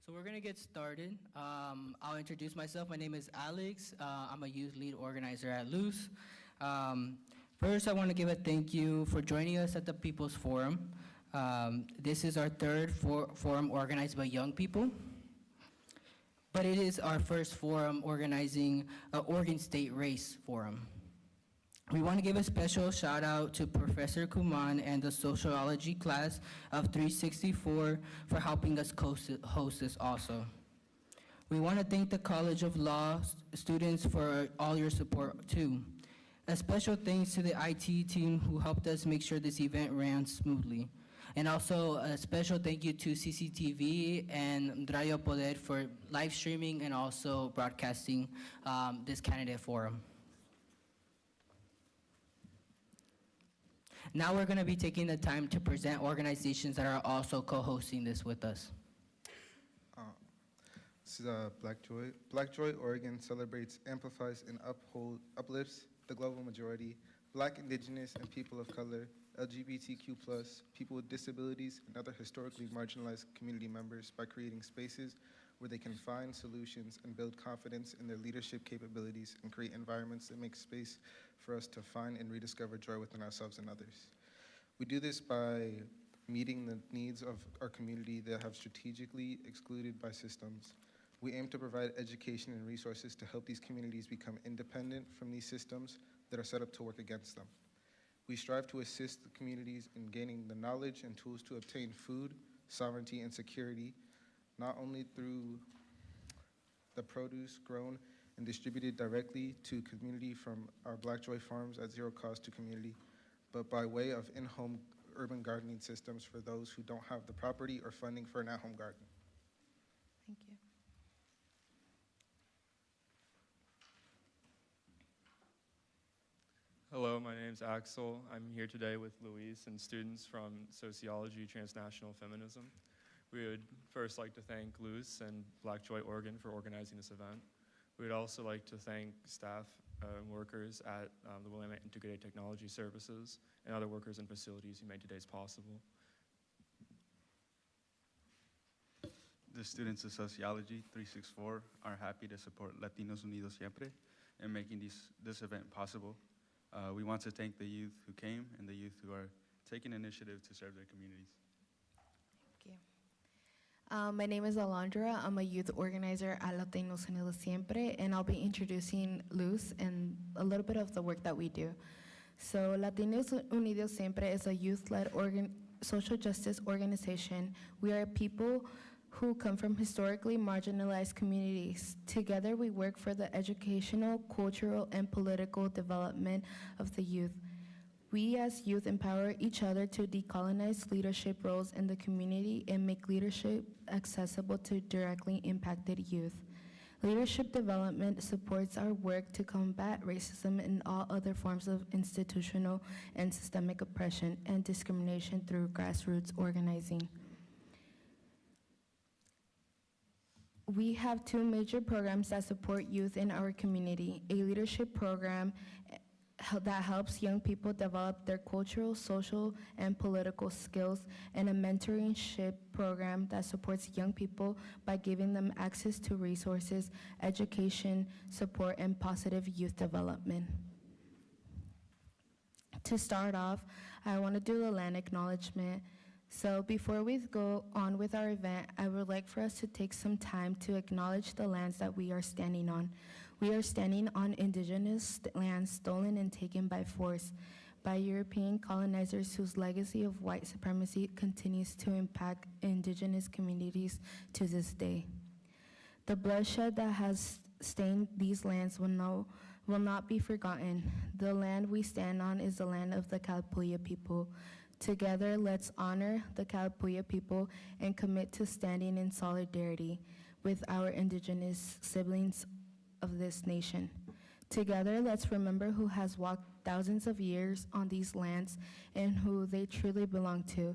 So we're gonna get started. I'll introduce myself. My name is Alex. I'm a youth lead organizer at Luce. First, I want to give a thank you for joining us at the People's Forum. This is our third forum organized by young people, but it is our first forum organizing an Oregon State Race Forum. We want to give a special shout out to Professor Kuman and the sociology class of 364 for helping us host this also. We want to thank the College of Law students for all your support too. A special thanks to the IT team who helped us make sure this event ran smoothly. And also a special thank you to CCTV and Radio Poder for live streaming and also broadcasting this candidate forum. Now we're going to be taking the time to present organizations that are also co-hosting this with us. This is Black Joy. Black Joy Oregon celebrates, amplifies, and uplifts the global majority, Black, Indigenous, and people of color, LGBTQ+, people with disabilities, and other historically marginalized community members by creating spaces where they can find solutions and build confidence in their leadership capabilities and create environments that make space for us to find and rediscover joy within ourselves and others. We do this by meeting the needs of our community that have strategically excluded by systems. We aim to provide education and resources to help these communities become independent from these systems that are set up to work against them. We strive to assist the communities in gaining the knowledge and tools to obtain food, sovereignty, and security, not only through the produce grown and distributed directly to community from our Black Joy farms at zero cost to community, but by way of in-home urban gardening systems for those who don't have the property or funding for an at-home garden. Thank you. Hello, my name is Axel. I'm here today with Luis and students from Sociology Transnational Feminism. We would first like to thank Luce and Black Joy Oregon for organizing this event. We would also like to thank staff and workers at the Willamette Integrated Technology Services and other workers and facilities who made today's possible. The students of Sociology 364 are happy to support Latinos Unidos Siempre in making this event possible. We want to thank the youth who came and the youth who are taking initiative to serve their communities. Thank you. My name is Alondra. I'm a youth organizer at Latinos Unidos Siempre, and I'll be introducing Luz and a little bit of the work that we do. So Latinos Unidos Siempre is a youth-led social justice organization. We are people who come from historically marginalized communities. Together, we work for the educational, cultural, and political development of the youth. We as youth empower each other to decolonize leadership roles in the community and make leadership accessible to directly impacted youth. Leadership development supports our work to combat racism and all other forms of institutional and systemic oppression and discrimination through grassroots organizing. We have two major programs that support youth in our community: a leadership program that helps young people develop their cultural, social, and political skills, and a mentorship program that supports young people by giving them access to resources, education, support, and positive youth development. To start off, I want to do the land acknowledgement. So before we go on with our event, I would like for us to take some time to acknowledge the lands that we are standing on. We are standing on indigenous lands stolen and taken by force by European colonizers whose legacy of white supremacy continues to impact indigenous communities to this day. The bloodshed that has stained these lands will not be forgotten. The land we stand on is the land of the Kalapuya people. Together, let's honor the Kalapuya people and commit to standing in solidarity with our indigenous siblings of this nation. Together, let's remember who has walked thousands of years on these lands and who they truly belong to.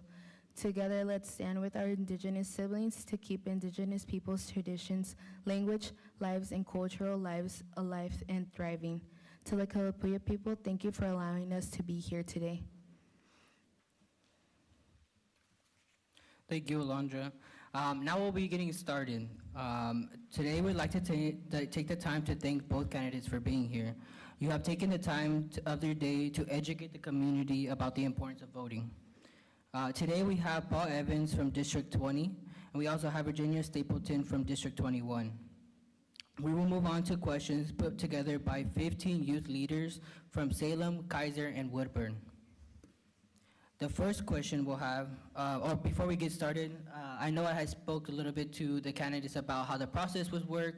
Together, let's stand with our indigenous siblings to keep indigenous people's traditions, language, lives, and cultural lives alive and thriving. To the Kalapuya people, thank you for allowing us to be here today. Thank you, Alondra. Now we'll be getting started. Today, we'd like to take the time to thank both candidates for being here. You have taken the time of your day to educate the community about the importance of voting. Today, we have Paul Evans from District 20, and we also have Virginia Stapleton from District 21. We will move on to questions put together by 15 youth leaders from Salem, Kaiser, and Woodburn. The first question we'll have, or before we get started, I know I had spoke a little bit to the candidates about how the process would work.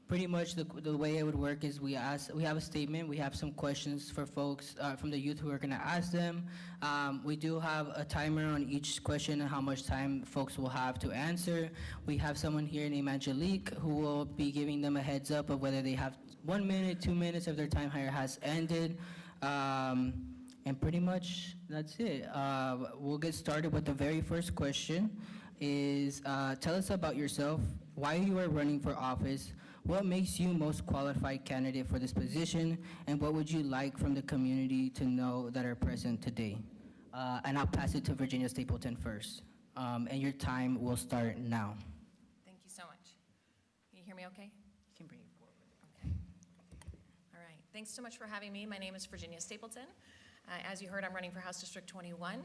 Pretty much the way it would work is we have a statement, we have some questions for folks from the youth who are gonna ask them. We do have a timer on each question and how much time folks will have to answer. We have someone here named Angelique who will be giving them a heads up of whether they have 1 minute, 2 minutes if their time here has ended. And pretty much that's it. We'll get started with the very first question is, tell us about yourself, why you are running for office, what makes you most qualified candidate for this position, and what would you like from the community to know that are present today? And I'll pass it to Virginia Stapleton first. And your time will start now. Thank you so much. Can you hear me okay? You can bring it forward. Okay. All right. Thanks so much for having me. My name is Virginia Stapleton. As you heard, I'm running for House District 21,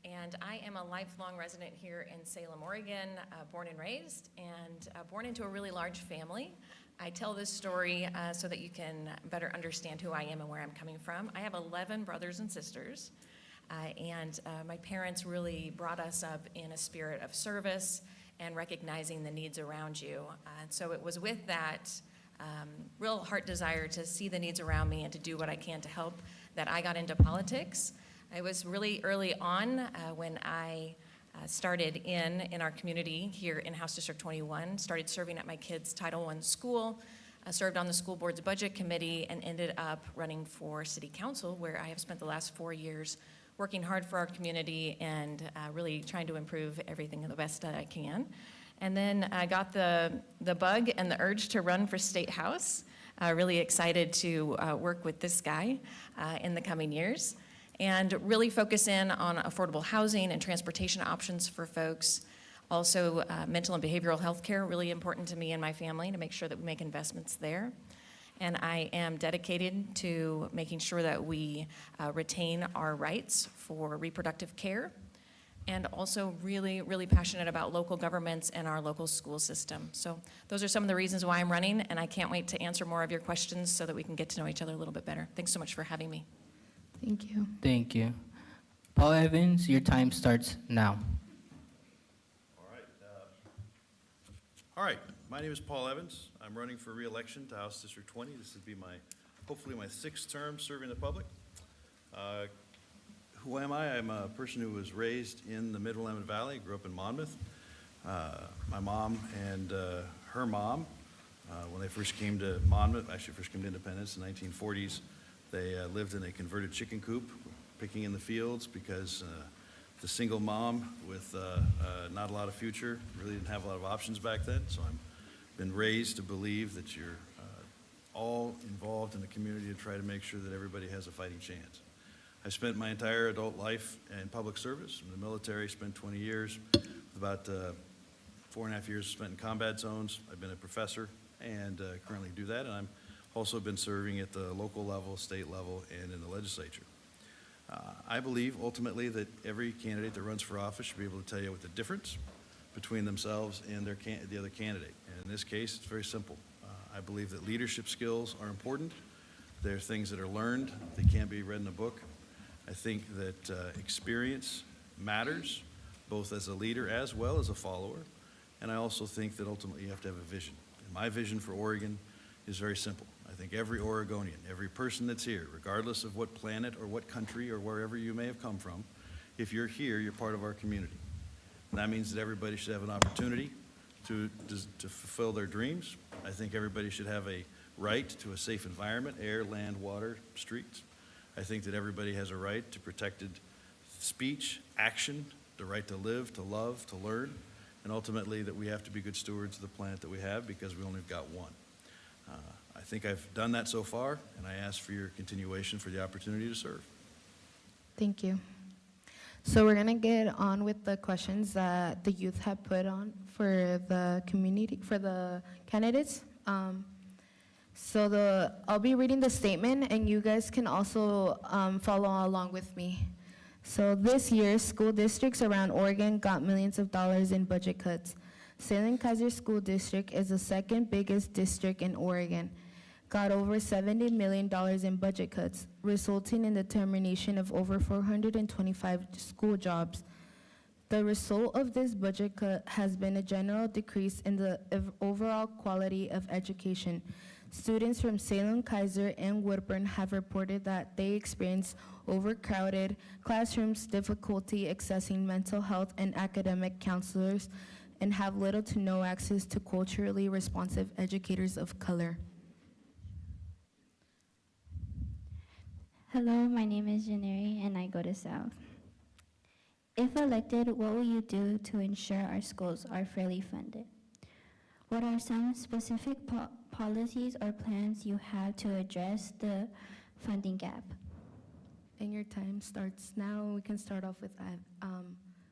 and I am a lifelong resident here in Salem, Oregon, born and raised, and born into a really large family. I tell this story so that you can better understand who I am and where I'm coming from. I have 11 brothers and sisters, and my parents really brought us up in a spirit of service and recognizing the needs around you. And so it was with that real heart desire to see the needs around me and to do what I can to help that I got into politics. I was really early on when I started in our community here in House District 21, started serving at my kids' Title I school, served on the school board's budget committee, and ended up running for city council, where I have spent the last 4 years working hard for our community and really trying to improve everything the best that I can. And then I got the bug and the urge to run for State House. Really excited to work with this guy in the coming years and really focus in on affordable housing and transportation options for folks. Also, mental and behavioral health care, really important to me and my family to make sure that we make investments there. And I am dedicated to making sure that we retain our rights for reproductive care, and also really, really passionate about local governments and our local school system. So those are some of the reasons why I'm running, and I can't wait to answer more of your questions so that we can get to know each other a little bit better. Thanks so much for having me. Thank you. Thank you. Paul Evans, your time starts now. All right, my name is Paul Evans. I'm running for re-election to House District 20. This would be hopefully my 6th term serving the public. Who am I? I'm a person who was raised in the Mid-Willamette Valley, grew up in Monmouth. My mom and her mom, when they first came to Monmouth, actually first came to Independence in the 1940s, they lived in a converted chicken coop, picking in the fields because the single mom with not a lot of future really didn't have a lot of options back then. So I've been raised to believe that you're all involved in the community to try to make sure that everybody has a fighting chance. I spent my entire adult life in public service. In the military, spent 20 years, about 4.5 years spent in combat zones. I've been a professor and currently do that. And I'm also been serving at the local level, state level, and in the legislature. I believe ultimately that every candidate that runs for office should be able to tell you what the difference between themselves and the other candidate. And in this case, it's very simple. I believe that leadership skills are important. They're things that are learned. They can't be read in a book. I think that experience matters, both as a leader as well as a follower. And I also think that ultimately you have to have a vision. And my vision for Oregon is very simple. I think every Oregonian, every person that's here, regardless of what planet or what country or wherever you may have come from, if you're here, you're part of our community. And that means that everybody should have an opportunity to fulfill their dreams. I think everybody should have a right to a safe environment, air, land, water, streets. I think that everybody has a right to protected speech, action, the right to live, to love, to learn, and ultimately that we have to be good stewards of the planet that we have because we only got one. I think I've done that so far, and I ask for your continuation for the opportunity to serve. Thank you. So we're gonna get on with the questions that the youth have put on for the community, for the candidates. I'll be reading the statement, and you guys can also follow along with me. So this year, school districts around Oregon got millions of dollars in budget cuts. Salem-Keizer School District is the second biggest district in Oregon, got over $70 million in budget cuts, resulting in the termination of over 425 school jobs. The result of this budget cut has been a general decrease in the overall quality of education. Students from Salem-Keizer and Woodburn have reported that they experience overcrowded classrooms, difficulty accessing mental health and academic counselors, and have little to no access to culturally responsive educators of color. Hello, my name is Janeri, and I go to South. If elected, what will you do to ensure our schools are fairly funded? What are some specific policies or plans you have to address the funding gap? And your time starts now. We can start off with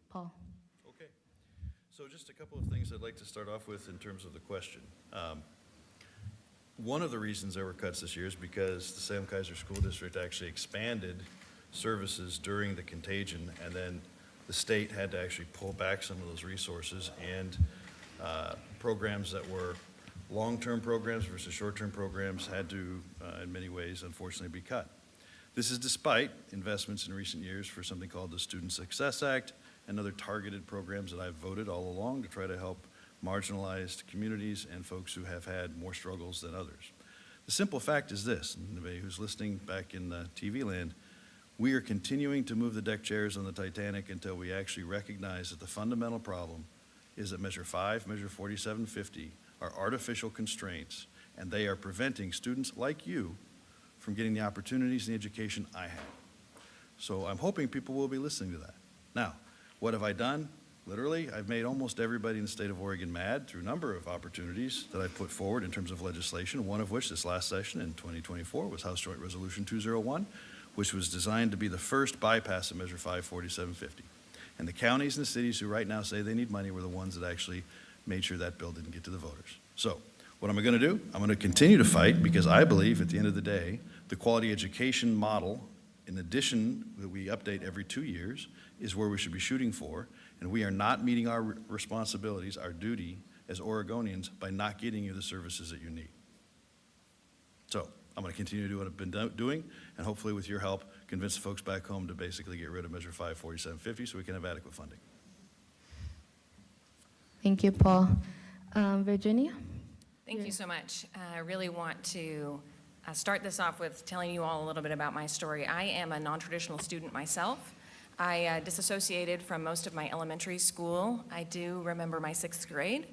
Paul. Okay. So just a couple of things I'd like to start off with in terms of the question. One of the reasons there were cuts this year is because the Salem-Keizer School District actually expanded services during the contagion, and then the state had to actually pull back some of those resources, and programs that were long-term programs versus short-term programs had to, in many ways, unfortunately, be cut. This is despite investments in recent years for something called the Student Success Act and other targeted programs that I've voted all along to try to help marginalized communities and folks who have had more struggles than others. The simple fact is this, and anybody who's listening back in TV land, we are continuing to move the deck chairs on the Titanic until we actually recognize that the fundamental problem is that Measure 5, Measure 4750 are artificial constraints, and they are preventing students like you from getting the opportunities and the education I have. So I'm hoping people will be listening to that. Now, what have I done? Literally, I've made almost everybody in the state of Oregon mad through a number of opportunities that I've put forward in terms of legislation, one of which this last session in 2024 was House Joint Resolution 201, which was designed to be the first bypass of Measure 5 4750. And the counties and the cities who right now say they need money were the ones that actually made sure that bill didn't get to the voters. So what am I going to do? I'm going to continue to fight because I believe at the end of the day, the quality education model, in addition that we update every 2 years, is where we should be shooting for. And we are not meeting our responsibilities, our duty as Oregonians by not getting you the services that you need. So I'm going to continue to do what I've been doing, and hopefully with your help, convince the folks back home to basically get rid of Measure 5 4750 so we can have adequate funding. Thank you, Paul. Virginia? Thank you so much. I really want to start this off with telling you all a little bit about my story. I am a non-traditional student myself. I disassociated from most of my elementary school. I do remember my 6th grade.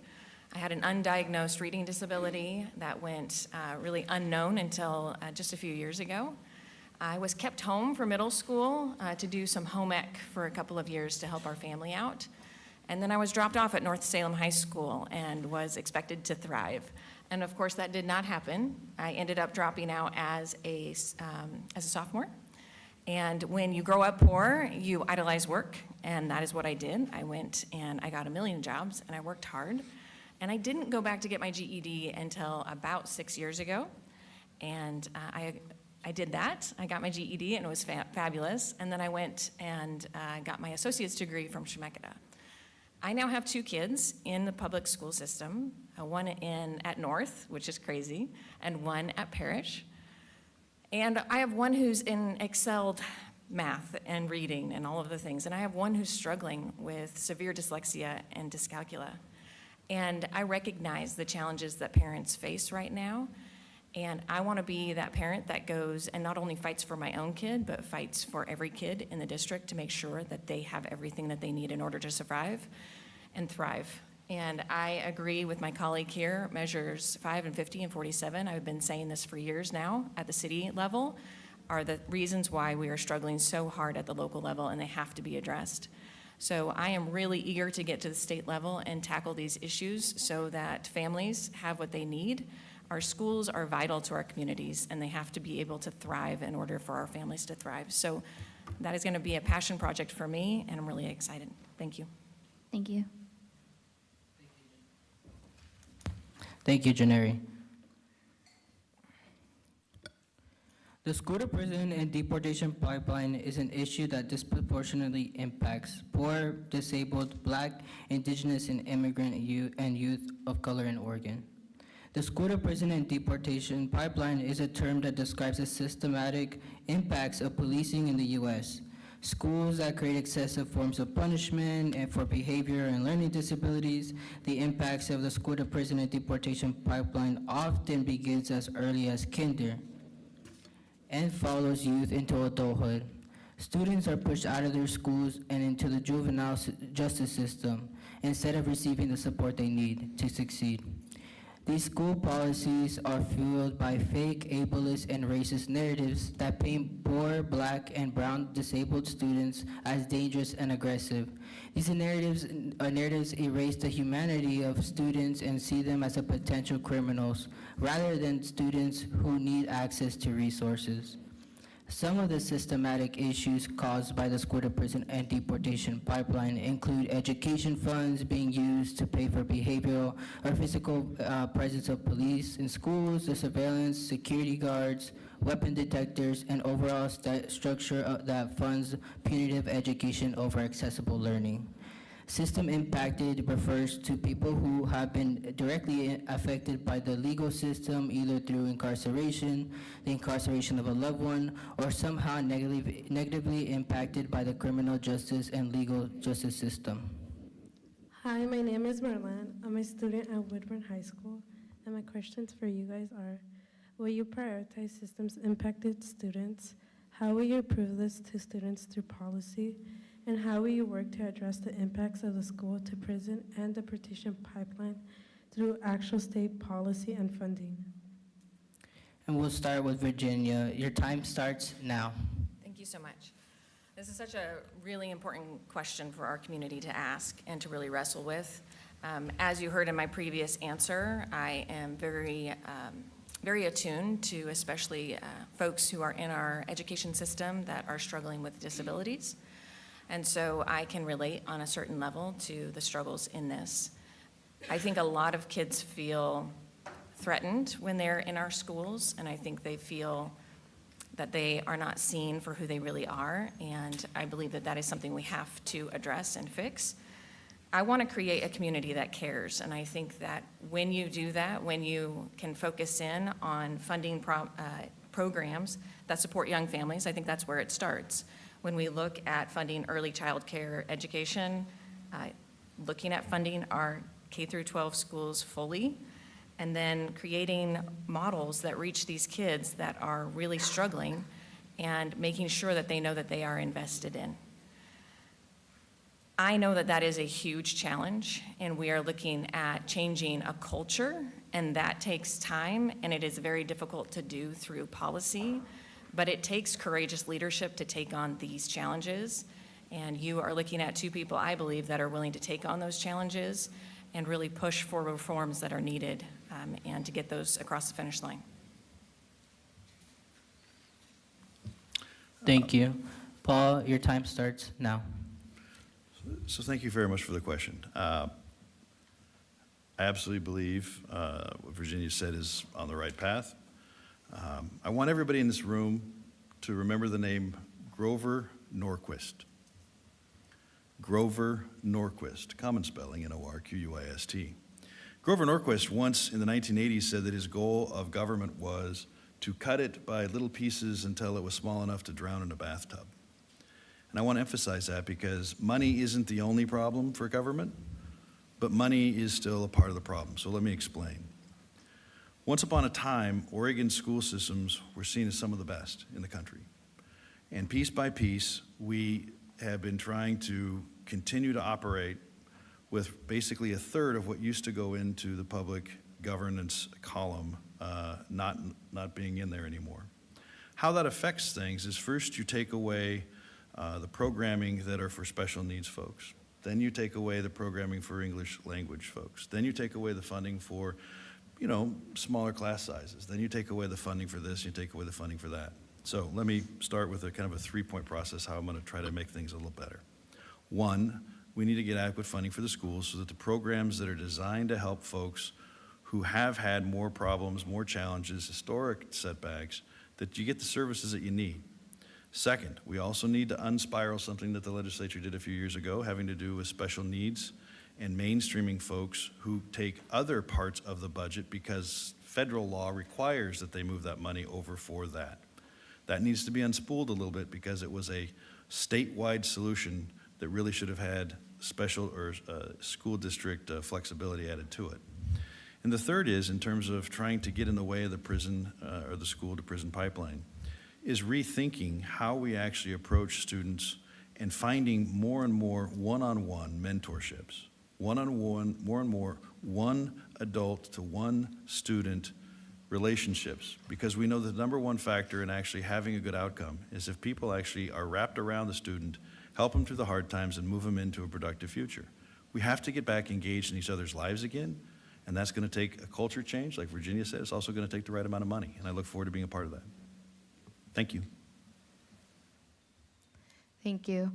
I had an undiagnosed reading disability that went really unknown until just a few years ago. I was kept home for middle school to do some home ec for a couple of years to help our family out. And then I was dropped off at North Salem High School and was expected to thrive. And of course, that did not happen. I ended up dropping out as a sophomore. And when you grow up poor, you idolize work, and that is what I did. I went and I got a million jobs, and I worked hard. And I didn't go back to get my GED until about 6 years ago. And I did that. I got my GED, and it was fabulous. And then I went and got my associate's degree from Chemeketa. I now have 2 kids in the public school system, one at North, which is crazy, and one at Parrish. And I have one who's excelled math and reading and all of the things, and I have one who's struggling with severe dyslexia and dyscalculia. And I recognize the challenges that parents face right now, and I want to be that parent that goes and not only fights for my own kid, but fights for every kid in the district to make sure that they have everything that they need in order to survive and thrive. And I agree with my colleague here, Measures 5 and 50 and 47, I've been saying this for years now at the city level, are the reasons why we are struggling so hard at the local level, and they have to be addressed. So I am really eager to get to the state level and tackle these issues so that families have what they need. Our schools are vital to our communities, and they have to be able to thrive in order for our families to thrive. So that is going to be a passion project for me, and I'm really excited. Thank you. Thank you. Thank you, Janeri. The school to prison and deportation pipeline is an issue that disproportionately impacts poor, disabled, Black, Indigenous, and immigrant youth of color in Oregon. The school to prison and deportation pipeline is a term that describes the systematic impacts of policing in the U.S. Schools that create excessive forms of punishment and for behavior and learning disabilities. The impacts of the school to prison and deportation pipeline often begins as early as kinder and follows youth into adulthood. Students are pushed out of their schools and into the juvenile justice system instead of receiving the support they need to succeed. These school policies are fueled by fake, ableist, and racist narratives that paint poor, Black, and brown disabled students as dangerous and aggressive. These narratives erase the humanity of students and see them as a potential criminals, rather than students who need access to resources. Some of the systematic issues caused by the school to prison and deportation pipeline include education funds being used to pay for behavioral or physical presence of police in schools, the surveillance, security guards, weapon detectors, and overall structure that funds punitive education over accessible learning. System impacted refers to people who have been directly affected by the legal system, either through incarceration, the incarceration of a loved one, or somehow negatively impacted by the criminal justice and legal justice system. Hi, my name is Marlene. I'm a student at Woodburn High School, and my questions for you guys are, will you prioritize systems impacted students? How will you prove this to students through policy? And how will you work to address the impacts of the school to prison and deportation pipeline through actual state policy and funding? And we'll start with Virginia. Your time starts now. Thank you so much. This is such a really important question for our community to ask and to really wrestle with. As you heard in my previous answer, I am very attuned to especially folks who are in our education system that are struggling with disabilities. And so I can relate on a certain level to the struggles in this. I think a lot of kids feel threatened when they're in our schools, and I think they feel that they are not seen for who they really are, and I believe that that is something we have to address and fix. I want to create a community that cares, and I think that when you do that, when you can focus in on funding programs that support young families, I think that's where it starts. When we look at funding early child care education, looking at funding our K through 12 schools fully, and then creating models that reach these kids that are really struggling and making sure that they know that they are invested in. I know that that is a huge challenge, and we are looking at changing a culture, and that takes time, and it is very difficult to do through policy. But it takes courageous leadership to take on these challenges. And you are looking at two people, I believe, that are willing to take on those challenges and really push for reforms that are needed and to get those across the finish line. Thank you. Paul, your time starts now. So thank you very much for the question. I absolutely believe what Virginia said is on the right path. I want everybody in this room to remember the name Grover Norquist. Grover Norquist, common spelling, N-O-R-Q-U-I-S-T. Grover Norquist once in the 1980s said that his goal of government was to cut it by little pieces until it was small enough to drown in a bathtub. And I want to emphasize that because money isn't the only problem for government, but money is still a part of the problem. So let me explain. Once upon a time, Oregon school systems were seen as some of the best in the country. And piece by piece, we have been trying to continue to operate with basically a third of what used to go into the public governance column not being in there anymore. How that affects things is first you take away the programming that are for special needs folks. Then you take away the programming for English language folks. Then you take away the funding for smaller class sizes. Then you take away the funding for this, you take away the funding for that. So let me start with a kind of a three-point process, how I'm going to try to make things a little better. One, we need to get adequate funding for the schools so that the programs that are designed to help folks who have had more problems, more challenges, historic setbacks, that you get the services that you need. Second, we also need to unspiral something that the legislature did a few years ago, having to do with special needs and mainstreaming folks who take other parts of the budget because federal law requires that they move that money over for that. That needs to be unspooled a little bit because it was a statewide solution that really should have had special or school district flexibility added to it. And the third is, in terms of trying to get in the way of the prison or the school to prison pipeline, is rethinking how we actually approach students and finding more and more one-on-one mentorships. One-on-one, more and more, one adult to one student relationships. Because we know the number one factor in actually having a good outcome is if people actually are wrapped around the student, help them through the hard times and move them into a productive future. We have to get back engaged in each other's lives again, and that's gonna take a culture change, like Virginia said. It's also gonna take the right amount of money, and I look forward to being a part of that. Thank you. Thank you.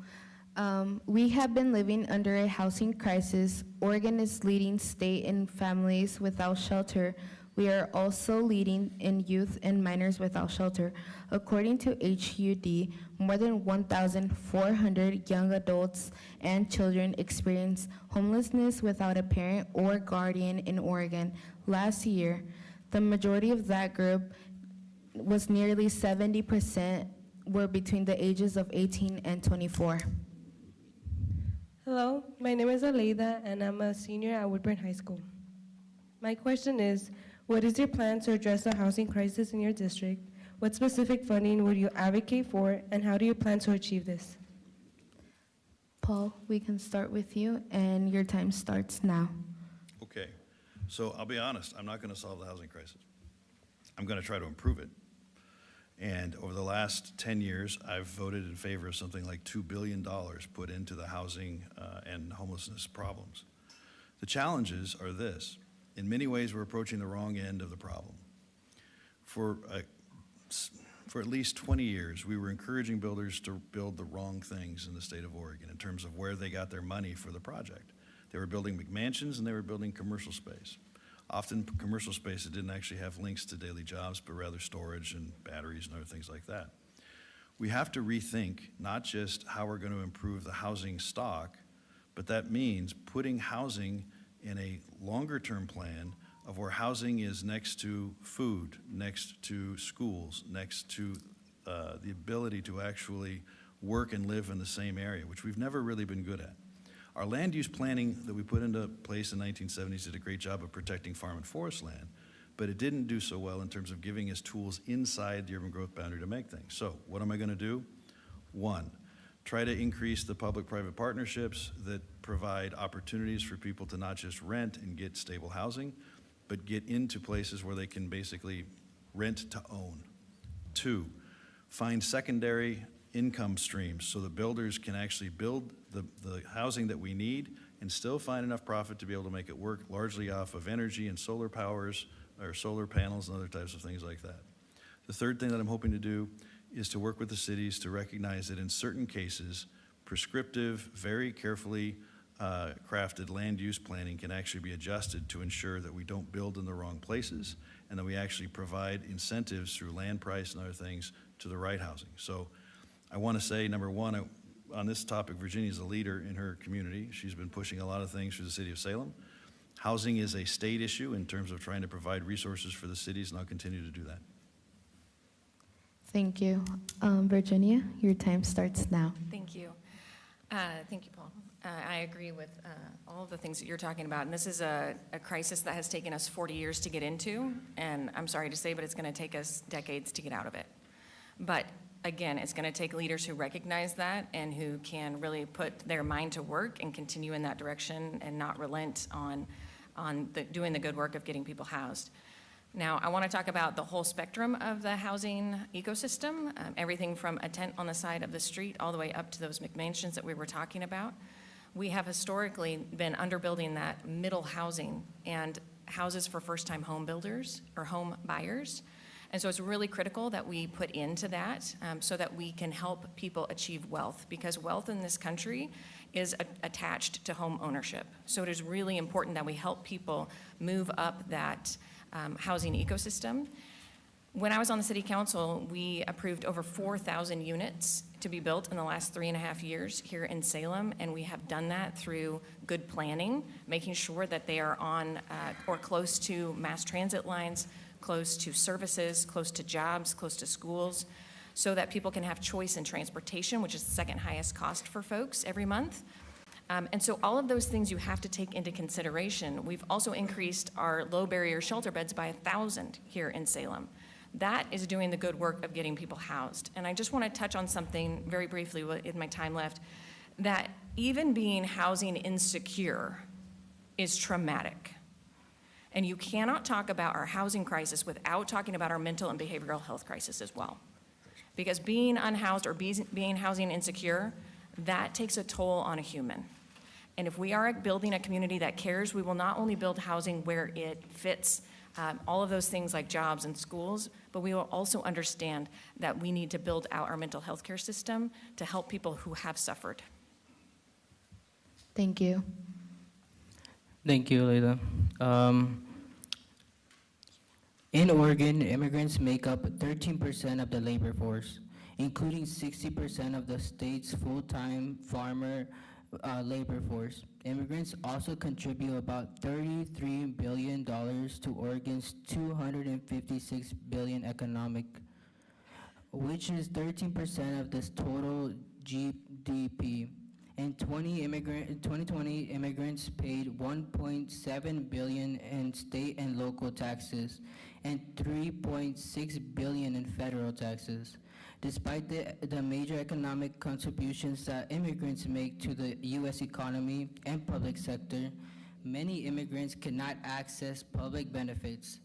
We have been living under a housing crisis. Oregon is leading state in families without shelter. We are also leading in youth and minors without shelter. According to HUD, more than 1,400 young adults and children experience homelessness without a parent or guardian in Oregon. Last year, the majority of that group was nearly 70% were between the ages of 18 and 24. Hello, my name is Aleida, and I'm a senior at Woodburn High School. My question is, what is your plan to address the housing crisis in your district? What specific funding would you advocate for, and how do you plan to achieve this? Paul, we can start with you, and your time starts now. Okay, so I'll be honest, I'm not gonna solve the housing crisis. I'm gonna try to improve it. And over the last 10 years, I've voted in favor of something like $2 billion put into the housing and homelessness problems. The challenges are this. In many ways, we're approaching the wrong end of the problem. For at least 20 years, we were encouraging builders to build the wrong things in the state of Oregon in terms of where they got their money for the project. They were building McMansions and they were building commercial space. Often commercial space that didn't actually have links to daily jobs, but rather storage and batteries and other things like that. We have to rethink not just how we're going to improve the housing stock, but that means putting housing in a longer-term plan of where housing is next to food, next to schools, next to the ability to actually work and live in the same area, which we've never really been good at. Our land use planning that we put into place in the 1970s did a great job of protecting farm and forest land, but it didn't do so well in terms of giving us tools inside the urban growth boundary to make things. So what am I gonna do? One, try to increase the public-private partnerships that provide opportunities for people to not just rent and get stable housing, but get into places where they can basically rent to own. Two, find secondary income streams so that builders can actually build the housing that we need and still find enough profit to be able to make it work largely off of energy and solar powers or solar panels and other types of things like that. The third thing that I'm hoping to do is to work with the cities to recognize that in certain cases, prescriptive, very carefully crafted land use planning can actually be adjusted to ensure that we don't build in the wrong places and that we actually provide incentives through land price and other things to the right housing. So I want to say, number one, on this topic, Virginia is a leader in her community. She's been pushing a lot of things through the city of Salem. Housing is a state issue in terms of trying to provide resources for the cities, and I'll continue to do that. Thank you. Virginia, your time starts now. Thank you. Thank you, Paul. I agree with all of the things that you're talking about, and this is a crisis that has taken us 40 years to get into, and I'm sorry to say, but it's going to take us decades to get out of it. But again, it's going to take leaders who recognize that and who can really put their mind to work and continue in that direction and not relent on doing the good work of getting people housed. Now, I want to talk about the whole spectrum of the housing ecosystem, everything from a tent on the side of the street all the way up to those McMansions that we were talking about. We have historically been underbuilding that middle housing and houses for first-time home builders or home buyers. And so it's really critical that we put into that so that we can help people achieve wealth, because wealth in this country is attached to home ownership. So it is really important that we help people move up that housing ecosystem. When I was on the city council, we approved over 4,000 units to be built in the last 3.5 years here in Salem, and we have done that through good planning, making sure that they are on or close to mass transit lines, close to services, close to jobs, close to schools, so that people can have choice in transportation, which is the second highest cost for folks every month. And so all of those things you have to take into consideration. We've also increased our low barrier shelter beds by 1,000 here in Salem. That is doing the good work of getting people housed. And I just want to touch on something very briefly in my time left, that even being housing insecure is traumatic. And you cannot talk about our housing crisis without talking about our mental and behavioral health crisis as well. Because being unhoused or being housing insecure, that takes a toll on a human. And if we are building a community that cares, we will not only build housing where it fits all of those things like jobs and schools, but we will also understand that we need to build out our mental health care system to help people who have suffered. Thank you. Thank you, Leila. In Oregon, immigrants make up 13% of the labor force, including 60% of the state's full-time farmer labor force. Immigrants also contribute about $33 billion to Oregon's $256 billion economic, which is 13% of this total GDP. In 2020, immigrants paid $1.7 billion in state and local taxes and $3.6 billion in federal taxes. Despite the major economic contributions that immigrants make to the U.S. economy and public sector, many immigrants cannot access public benefits,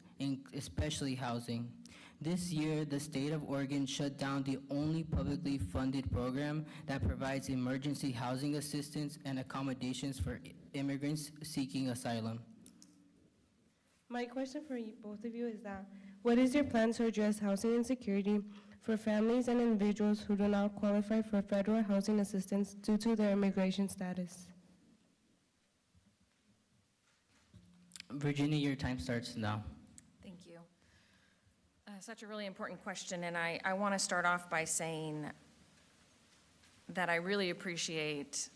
especially housing. This year, the state of Oregon shut down the only publicly funded program that provides emergency housing assistance and accommodations for immigrants seeking asylum. My question for you, both of you is that, what is your plan to address housing insecurity for families and individuals who do not qualify for federal housing assistance due to their immigration status? Virginia, your time starts now. Thank you. Such a really important question, and I want to start off by saying that I really appreciate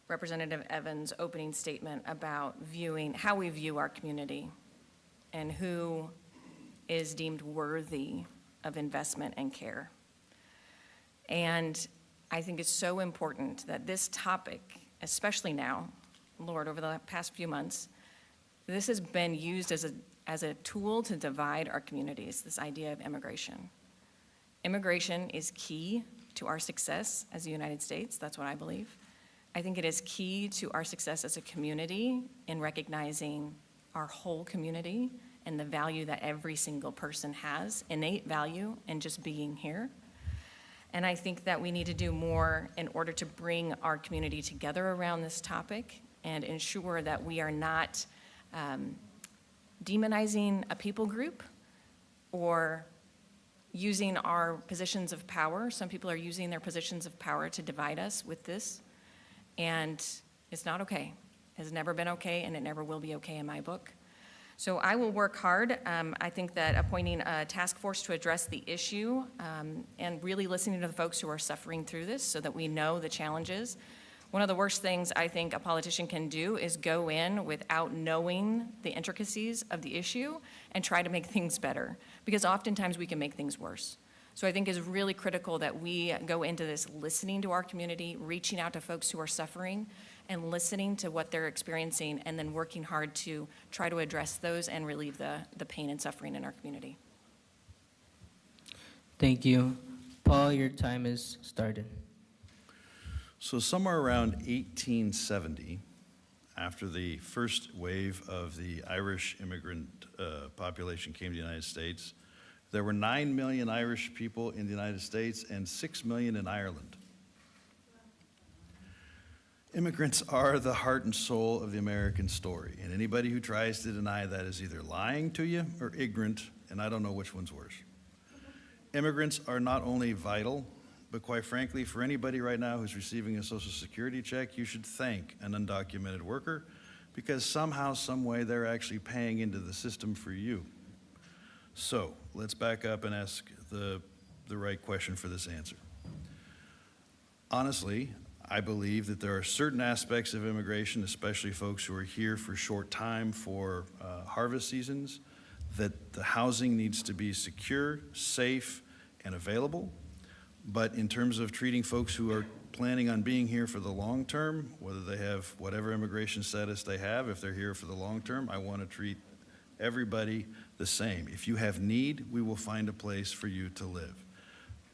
Representative Evans' opening statement about how we view our community and who is deemed worthy of investment and care. And I think it's so important that this topic, especially now, Lord, over the past few months, this has been used as a tool to divide our communities, this idea of immigration. Immigration is key to our success as the United States, that's what I believe. I think it is key to our success as a community in recognizing our whole community and the value that every single person has, innate value in just being here. And I think that we need to do more in order to bring our community together around this topic and ensure that we are not demonizing a people group or using our positions of power. Some people are using their positions of power to divide us with this, and it's not okay. It has never been okay, and it never will be okay in my book. So I will work hard. I think that appointing a task force to address the issue and really listening to the folks who are suffering through this so that we know the challenges. One of the worst things I think a politician can do is go in without knowing the intricacies of the issue and try to make things better, because oftentimes we can make things worse. So I think it's really critical that we go into this listening to our community, reaching out to folks who are suffering, and listening to what they're experiencing, and then working hard to try to address those and relieve the pain and suffering in our community. Thank you. Paul, your time is started. So somewhere around 1870, after the first wave of the Irish immigrant population came to the United States, there were 9 million Irish people in the United States and 6 million in Ireland. Immigrants are the heart and soul of the American story, and anybody who tries to deny that is either lying to you or ignorant, and I don't know which one's worse. Immigrants are not only vital, but quite frankly, for anybody right now who's receiving a Social Security check, you should thank an undocumented worker because somehow, some way, they're actually paying into the system for you. So let's back up and ask the right question for this answer. Honestly, I believe that there are certain aspects of immigration, especially folks who are here for short time for harvest seasons, that the housing needs to be secure, safe, and available. But in terms of treating folks who are planning on being here for the long term, whether they have whatever immigration status they have, if they're here for the long term, I want to treat everybody the same. If you have need, we will find a place for you to live.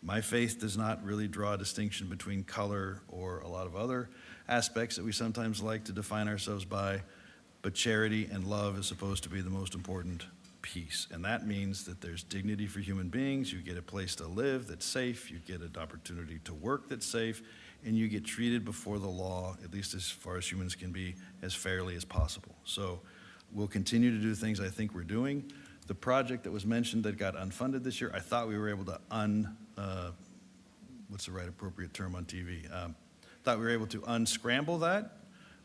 My faith does not really draw a distinction between color or a lot of other aspects that we sometimes like to define ourselves by, but charity and love is supposed to be the most important piece. And that means that there's dignity for human beings, you get a place to live that's safe, you get an opportunity to work that's safe, and you get treated before the law, at least as far as humans can be, as fairly as possible. So we'll continue to do things I think we're doing. The project that was mentioned that got unfunded this year, I thought we were able to what's the right appropriate term on TV? Thought we were able to unscramble that.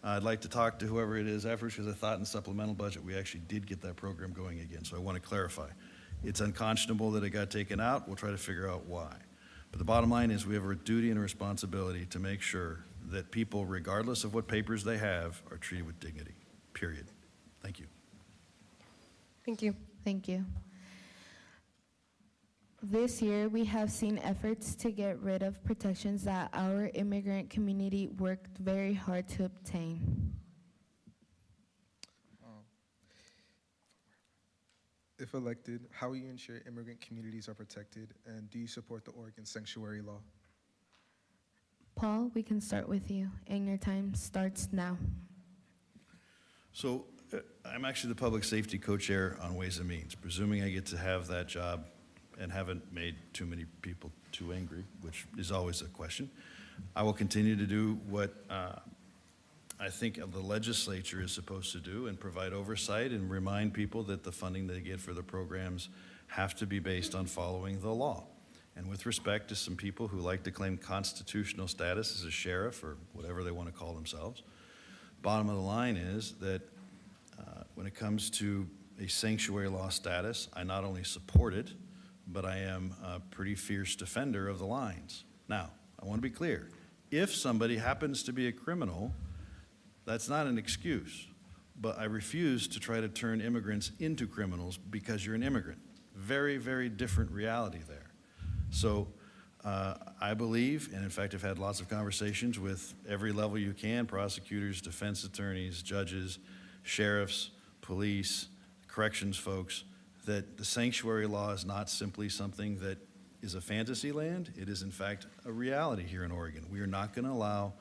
I'd like to talk to whoever it is afterwards because I thought in the supplemental budget we actually did get that program going again. So I want to clarify. It's unconscionable that it got taken out. We'll try to figure out why. But the bottom line is we have a duty and a responsibility to make sure that people, regardless of what papers they have, are treated with dignity, period. Thank you. Thank you. Thank you. This year, we have seen efforts to get rid of protections that our immigrant community worked very hard to obtain. If elected, how will you ensure immigrant communities are protected, and do you support the Oregon Sanctuary Law? Paul, we can start with you, and your time starts now. So I'm actually the public safety co-chair on Ways and Means. Presuming I get to have that job and haven't made too many people too angry, which is always a question, I will continue to do what I think the legislature is supposed to do and provide oversight and remind people that the funding they get for the programs have to be based on following the law. And with respect to some people who like to claim constitutional status as a sheriff or whatever they want to call themselves, bottom of the line is that when it comes to a sanctuary law status, I not only support it, but I am a pretty fierce defender of the lines. Now, I want to be clear. If somebody happens to be a criminal, that's not an excuse, but I refuse to try to turn immigrants into criminals because you're an immigrant. Very, very different reality there. So I believe, and in fact I've had lots of conversations with every level you can, prosecutors, defense attorneys, judges, sheriffs, police, corrections folks, that the sanctuary law is not simply something that is a fantasy land. It is in fact a reality here in Oregon. We are not going to allow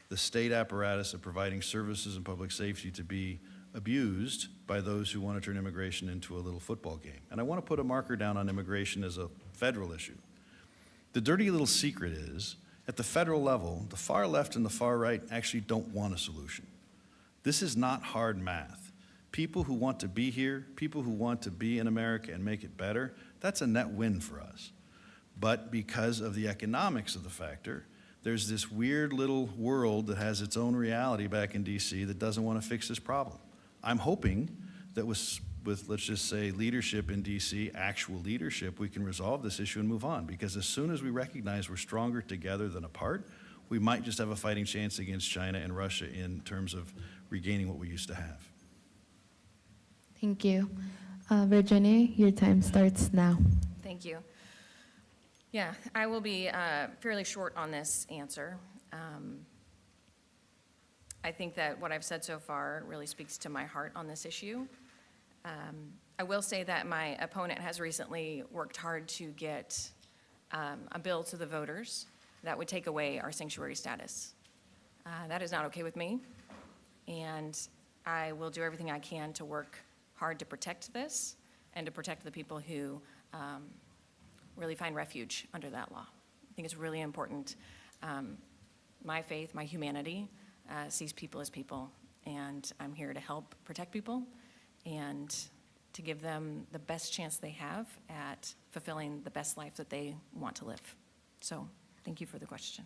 the state apparatus of providing services and public safety to be abused by those who want to turn immigration into a little football game. And I want to put a marker down on immigration as a federal issue. The dirty little secret is, at the federal level, the far left and the far right actually don't want a solution. This is not hard math. People who want to be here, people who want to be in America and make it better, that's a net win for us. But because of the economics of the factor, there's this weird little world that has its own reality back in DC that doesn't want to fix this problem. I'm hoping that with let's just say leadership in DC, actual leadership, we can resolve this issue and move on. Because as soon as we recognize we're stronger together than apart, we might just have a fighting chance against China and Russia in terms of regaining what we used to have. Thank you. Virginia, your time starts now. Thank you. Yeah, I will be fairly short on this answer. I think that what I've said so far really speaks to my heart on this issue. I will say that my opponent has recently worked hard to get a bill to the voters that would take away our sanctuary status. That is not okay with me, and I will do everything I can to work hard to protect this and to protect the people who really find refuge under that law. I think it's really important. My faith, my humanity, sees people as people, and I'm here to help protect people and to give them the best chance they have at fulfilling the best life that they want to live. So, thank you for the question.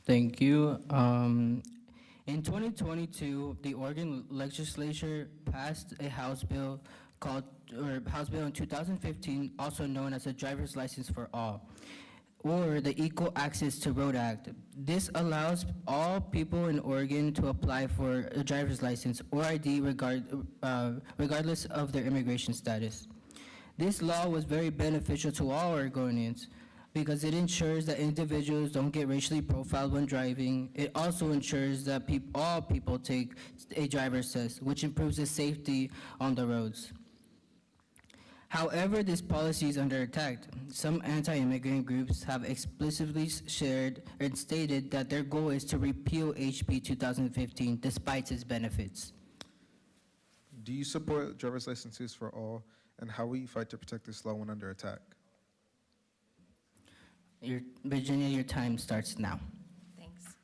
Thank you. In 2022, the Oregon legislature passed a House bill House Bill in 2015, also known as the Driver's License for All, or the Equal Access to Road Act. This allows all people in Oregon to apply for a driver's license or ID regardless of their immigration status. This law was very beneficial to all Oregonians because it ensures that individuals don't get racially profiled when driving. It also ensures that all people take a driver's test, which improves the safety on the roads. However, this policy is under attack. Some anti-immigrant groups have explicitly shared and stated that their goal is to repeal HB 2015 despite its benefits. Do you support driver's licenses for all, and how will you fight to protect this law when under attack? Virginia, your time starts now. Thanks.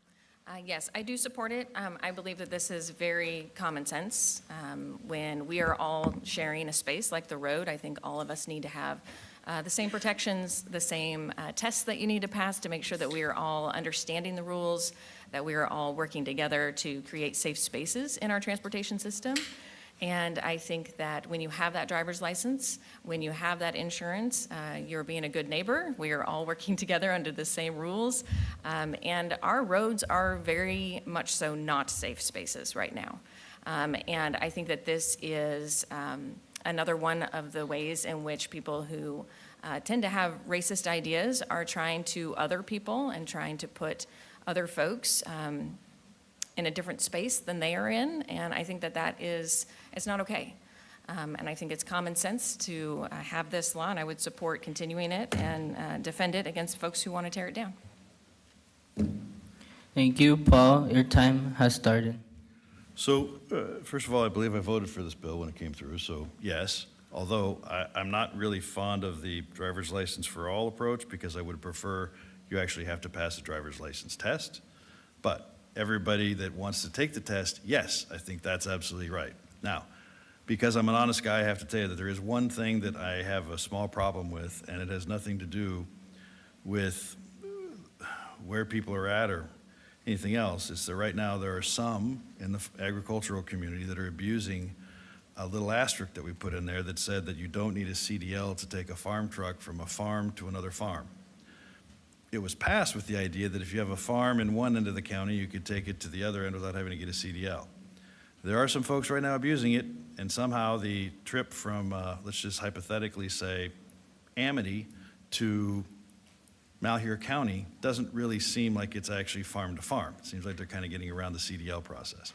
Yes, I do support it. I believe that this is very common sense. When we are all sharing a space like the road, I think all of us need to have the same protections, the same tests that you need to pass to make sure that we are all understanding the rules, that we are all working together to create safe spaces in our transportation system. And I think that when you have that driver's license, when you have that insurance, you're being a good neighbor. We are all working together under the same rules. And our roads are very much so not safe spaces right now. And I think that this is another one of the ways in which people who tend to have racist ideas are trying to other people and trying to put other folks in a different space than they are in. And I think that that is, it's not okay. And I think it's common sense to have this law, and I would support continuing it and defend it against folks who want to tear it down. Thank you, Paul. Your time has started. So, first of all, I believe I voted for this bill when it came through, so yes. Although I'm not really fond of the driver's license for all approach because I would prefer you actually have to pass a driver's license test. But everybody that wants to take the test, yes, I think that's absolutely right. Now, because I'm an honest guy, I have to tell you that there is one thing that I have a small problem with, and it has nothing to do with where people are at or anything else. It's that right now there are some in the agricultural community that are abusing a little asterisk that we put in there that said that you don't need a CDL to take a farm truck from a farm to another farm. It was passed with the idea that if you have a farm in one end of the county, you could take it to the other end without having to get a CDL. There are some folks right now abusing it, and somehow the trip from, let's just hypothetically say, Amity to Malheur County doesn't really seem like it's actually farm to farm. It seems like they're kind of getting around the CDL process.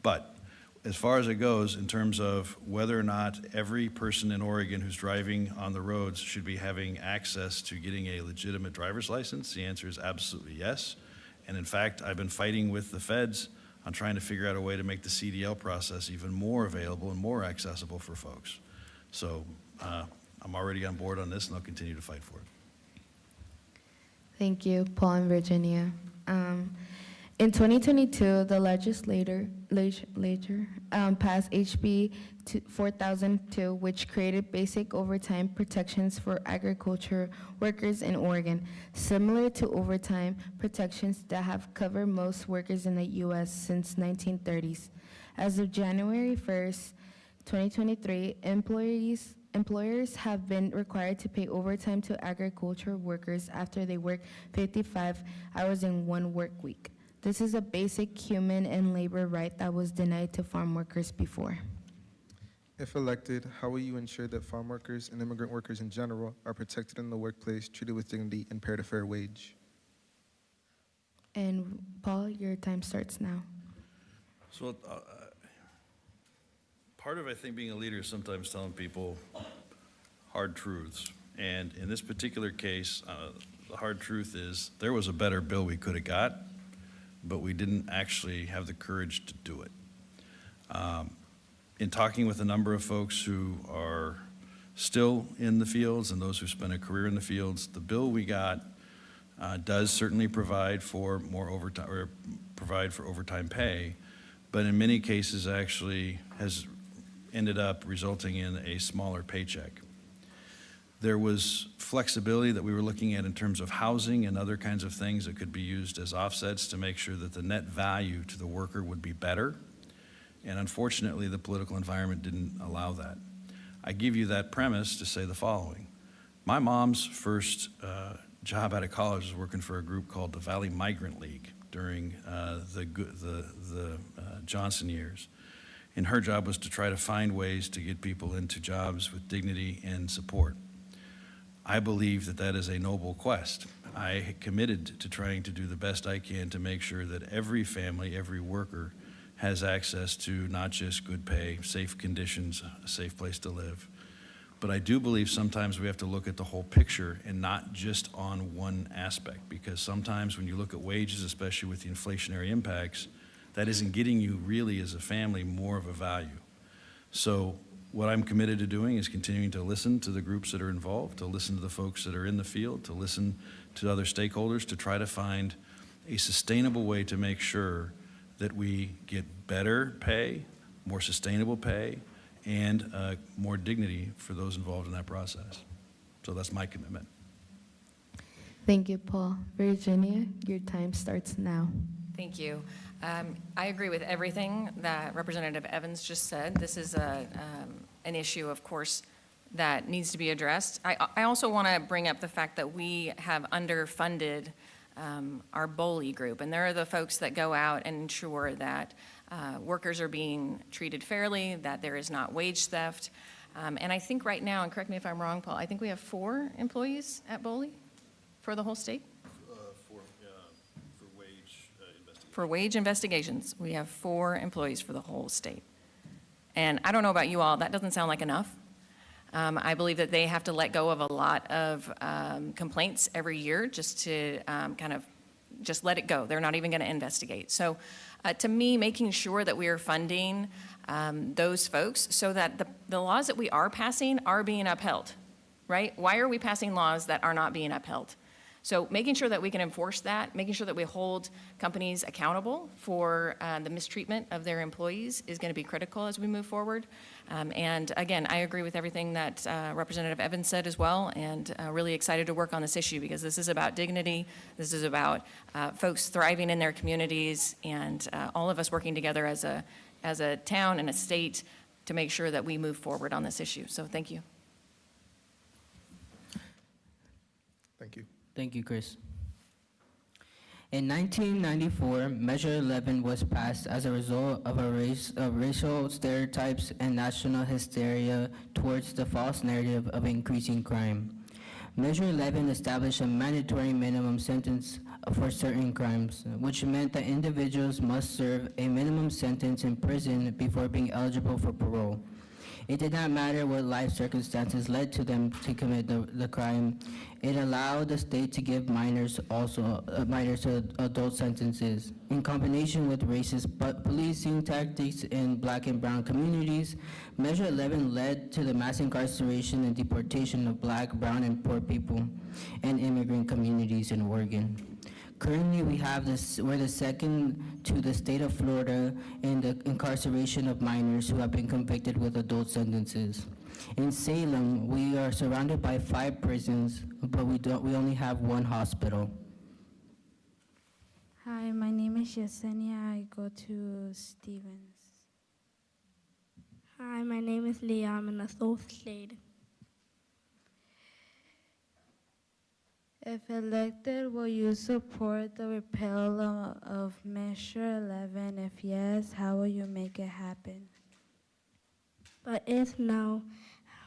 But as far as it goes, in terms of whether or not every person in Oregon who's driving on the roads should be having access to getting a legitimate driver's license, the answer is absolutely yes. And in fact, I've been fighting with the feds on trying to figure out a way to make the CDL process even more available and more accessible for folks. So I'm already on board on this, and I'll continue to fight for it. Thank you, Paul and Virginia. In 2022, the legislature passed HB 4002, which created basic overtime protections for agriculture workers in Oregon, similar to overtime protections that have covered most workers in the U.S. since 1930s. As of January 1st, 2023, employers have been required to pay overtime to agriculture workers after they work 55 hours in one work week. This is a basic human and labor right that was denied to farm workers before. If elected, how will you ensure that farm workers and immigrant workers in general are protected in the workplace, treated with dignity, and paid a fair wage? And Paul, your time starts now. So part of, I think, being a leader is sometimes telling people hard truths. And in this particular case, the hard truth is there was a better bill we could have got, but we didn't actually have the courage to do it. In talking with a number of folks who are still in the fields and those who spent a career in the fields, the bill we got does certainly provide for more overtime, or provide for overtime pay, but in many cases actually has ended up resulting in a smaller paycheck. There was flexibility that we were looking at in terms of housing and other kinds of things that could be used as offsets to make sure that the net value to the worker would be better. And unfortunately, the political environment didn't allow that. I give you that premise to say the following. My mom's first job out of college was working for a group called the Valley Migrant League during the Johnson years. And her job was to try to find ways to get people into jobs with dignity and support. I believe that that is a noble quest. I committed to trying to do the best I can to make sure that every family, every worker has access to not just good pay, safe conditions, a safe place to live. But I do believe sometimes we have to look at the whole picture and not just on one aspect, because sometimes when you look at wages, especially with the inflationary impacts, that isn't getting you really as a family more of a value. So what I'm committed to doing is continuing to listen to the groups that are involved, to listen to the folks that are in the field, to listen to other stakeholders, to try to find a sustainable way to make sure that we get better pay, more sustainable pay, and more dignity for those involved in that process. So that's my commitment. Thank you, Paul. Virginia, your time starts now. Thank you. I agree with everything that Representative Evans just said. This is an issue, of course, that needs to be addressed. I also want to bring up the fact that we have underfunded our BOLI group, and they're the folks that go out and ensure that workers are being treated fairly, that there is not wage theft. And I think right now, and correct me if I'm wrong, Paul, I think we have 4 employees at BOLI for the whole state? For wage investigations, we have 4 employees for the whole state. And I don't know about you all, that doesn't sound like enough. I believe that they have to let go of a lot of complaints every year just to kind of just let it go. They're not even going to investigate. So to me, making sure that we are funding those folks so that the laws that we are passing are being upheld, right? Why are we passing laws that are not being upheld? So making sure that we can enforce that, making sure that we hold companies accountable for the mistreatment of their employees is going to be critical as we move forward. And again, I agree with everything that Representative Evans said as well, and really excited to work on this issue because this is about dignity, this is about folks thriving in their communities, and all of us working together as a town and a state to make sure that we move forward on this issue. So thank you. Thank you. Thank you, Chris. In 1994, Measure 11 was passed as a result of racial stereotypes and national hysteria towards the false narrative of increasing crime. Measure 11 established a mandatory minimum sentence for certain crimes, which meant that individuals must serve a minimum sentence in prison before being eligible for parole. It did not matter what life circumstances led to them to commit the crime. It allowed the state to give minors adult sentences. In combination with racist policing tactics in Black and brown communities, Measure 11 led to the mass incarceration and deportation of Black, brown, and poor people and immigrant communities in Oregon. Currently, we're the second to the state of Florida in the incarceration of minors who have been convicted with adult sentences. In Salem, we are surrounded by 5 prisons, but we only have 1 hospital. Hi, my name is Yesenia. I go to Stevens. Hi, my name is Leah. I'm an associate. If elected, will you support the repeal of Measure 11? If yes, how will you make it happen? But if no,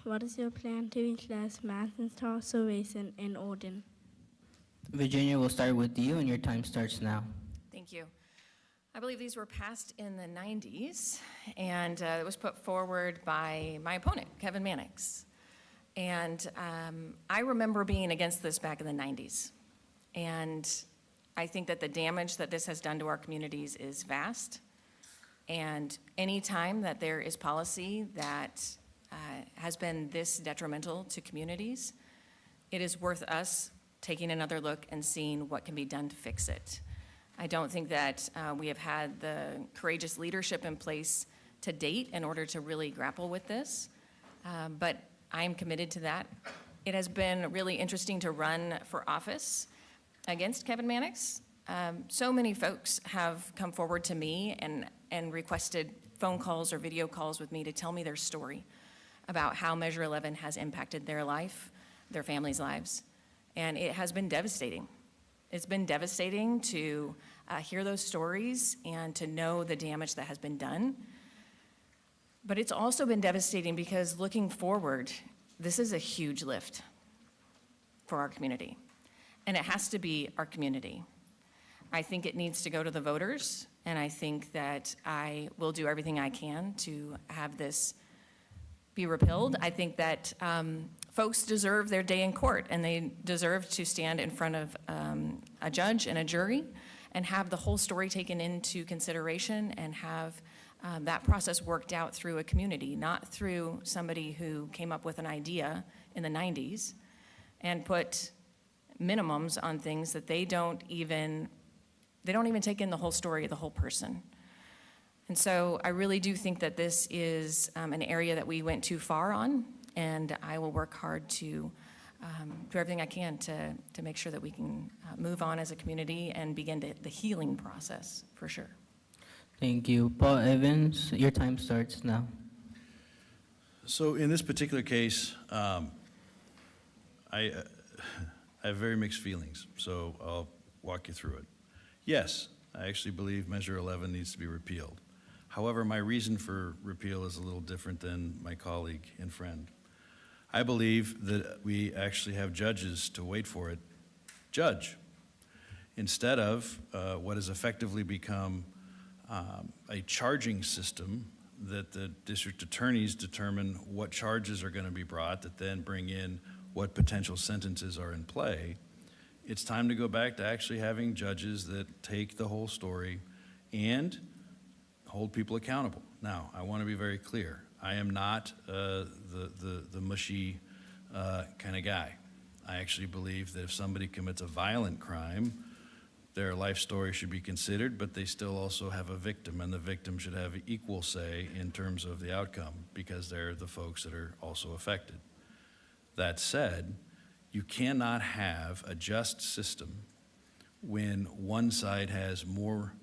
what is your plan to address mass incarceration in Odin? Virginia, we'll start with you, and your time starts now. Thank you. I believe these were passed in the 90s, and it was put forward by my opponent, Kevin Mannix. And I remember being against this back in the 90s. And I think that the damage that this has done to our communities is vast. And any time that there is policy that has been this detrimental to communities, it is worth us taking another look and seeing what can be done to fix it. I don't think that we have had the courageous leadership in place to date in order to really grapple with this, but I am committed to that. It has been really interesting to run for office against Kevin Mannix. So many folks have come forward to me and requested phone calls or video calls with me to tell me their story about how Measure 11 has impacted their life, their families' lives. And it has been devastating. It's been devastating to hear those stories and to know the damage that has been done. But it's also been devastating because looking forward, this is a huge lift for our community. And it has to be our community. I think it needs to go to the voters, and I think that I will do everything I can to have this be repealed. I think that folks deserve their day in court, and they deserve to stand in front of a judge and a jury and have the whole story taken into consideration and have that process worked out through a community, not through somebody who came up with an idea in the 90s and put minimums on things that they don't even take in the whole story of the whole person. And so I really do think that this is an area that we went too far on, and I will work hard to do everything I can to make sure that we can move on as a community and begin the healing process, for sure. Thank you. Paul Evans, your time starts now. So in this particular case, I have very mixed feelings, so I'll walk you through it. Yes, I actually believe Measure 11 needs to be repealed. However, my reason for repeal is a little different than my colleague and friend. I believe that we actually have judges to wait for it, judge, instead of what has effectively become a charging system that the district attorneys determine what charges are going to be brought that then bring in what potential sentences are in play. It's time to go back to actually having judges that take the whole story and hold people accountable. Now, I want to be very clear. I am not the mushy kind of guy. I actually believe that if somebody commits a violent crime, their life story should be considered, but they still also have a victim, and the victim should have equal say in terms of the outcome because they're the folks that are also affected. That said, you cannot have a just system when one side has more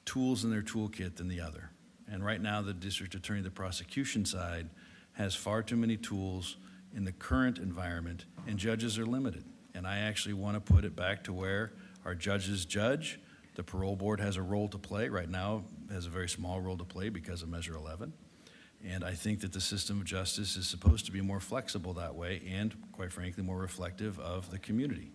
tools in their toolkit than the other. And right now, the district attorney, the prosecution side, has far too many tools in the current environment, and judges are limited. And I actually want to put it back to where our judges judge. The parole board has a role to play. Right now, has a very small role to play because of Measure 11. And I think that the system of justice is supposed to be more flexible that way and, quite frankly, more reflective of the community.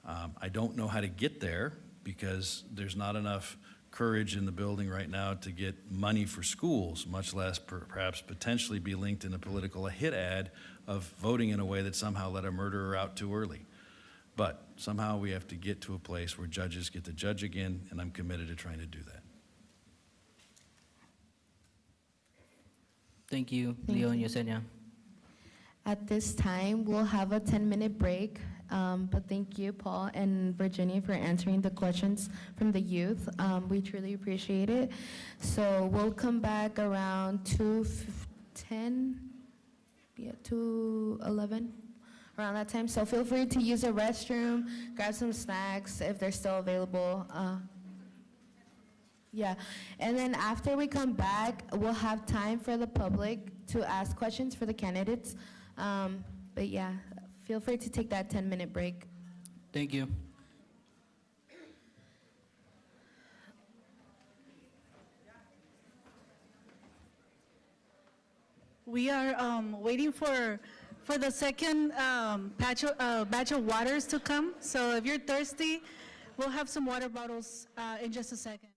I don't know how to get there because there's not enough courage in the building right now to get money for schools, much less perhaps potentially be linked in a political hit ad of voting in a way that somehow let a murderer out too early. But somehow we have to get to a place where judges get to judge again, and I'm committed to trying to do that. Thank you, Thank Leo and you. Yesenia. At this time, we'll have a 10-minute break, but thank you, Paul and Virginia, for answering the questions from the youth. We truly appreciate it. So we'll come back around 2:10, 2:11, around that time. So feel free to use the restroom, grab some snacks if they're still available. Yeah, and then after we come back, we'll have time for the public to ask questions for the candidates. But yeah, feel free to take that 10-minute break. Thank you. We are waiting for the second batch of waters to come. So if you're thirsty, we'll have some water bottles in just a second.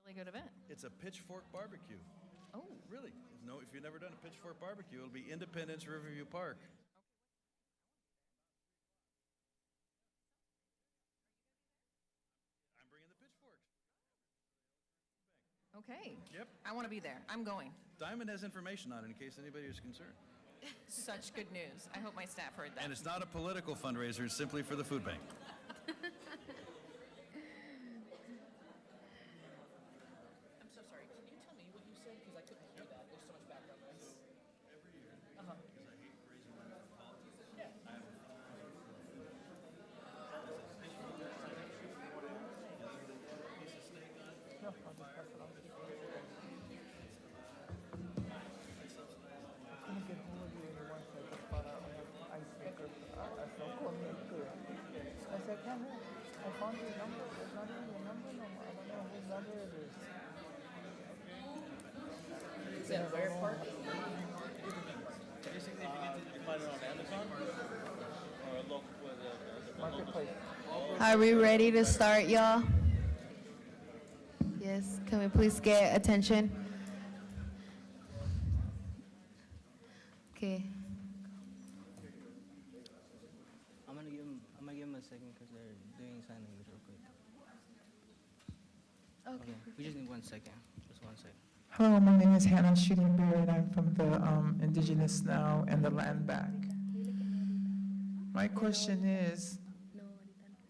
Really good event. It's a pitchfork barbecue. Oh, Really? No, if you've never done a pitchfork barbecue, it'll be Independence Riverview Park. I'm bringing the pitchforks. okay. Yep. I want to be there. I'm going. Diamond has information on it in case anybody is concerned. Such good news. I hope my staff heard that. And it's not a political fundraiser, it's simply for the food bank. I'm so sorry. Can you tell me what you said? Because I couldn't hear that. There's so much background noise. Is that where park? Basically, if you find it on Amazon or a local marketplace. Are we ready to start, y'all? Yes, can we please get attention? Okay. I'm gonna give them a second because they're doing sign language real quick. Okay. We just need 1 second. Just 1 second. Hello, my name is Hannah Shooting Beard. I'm from the Indigenous Now and the Land Back. My question is,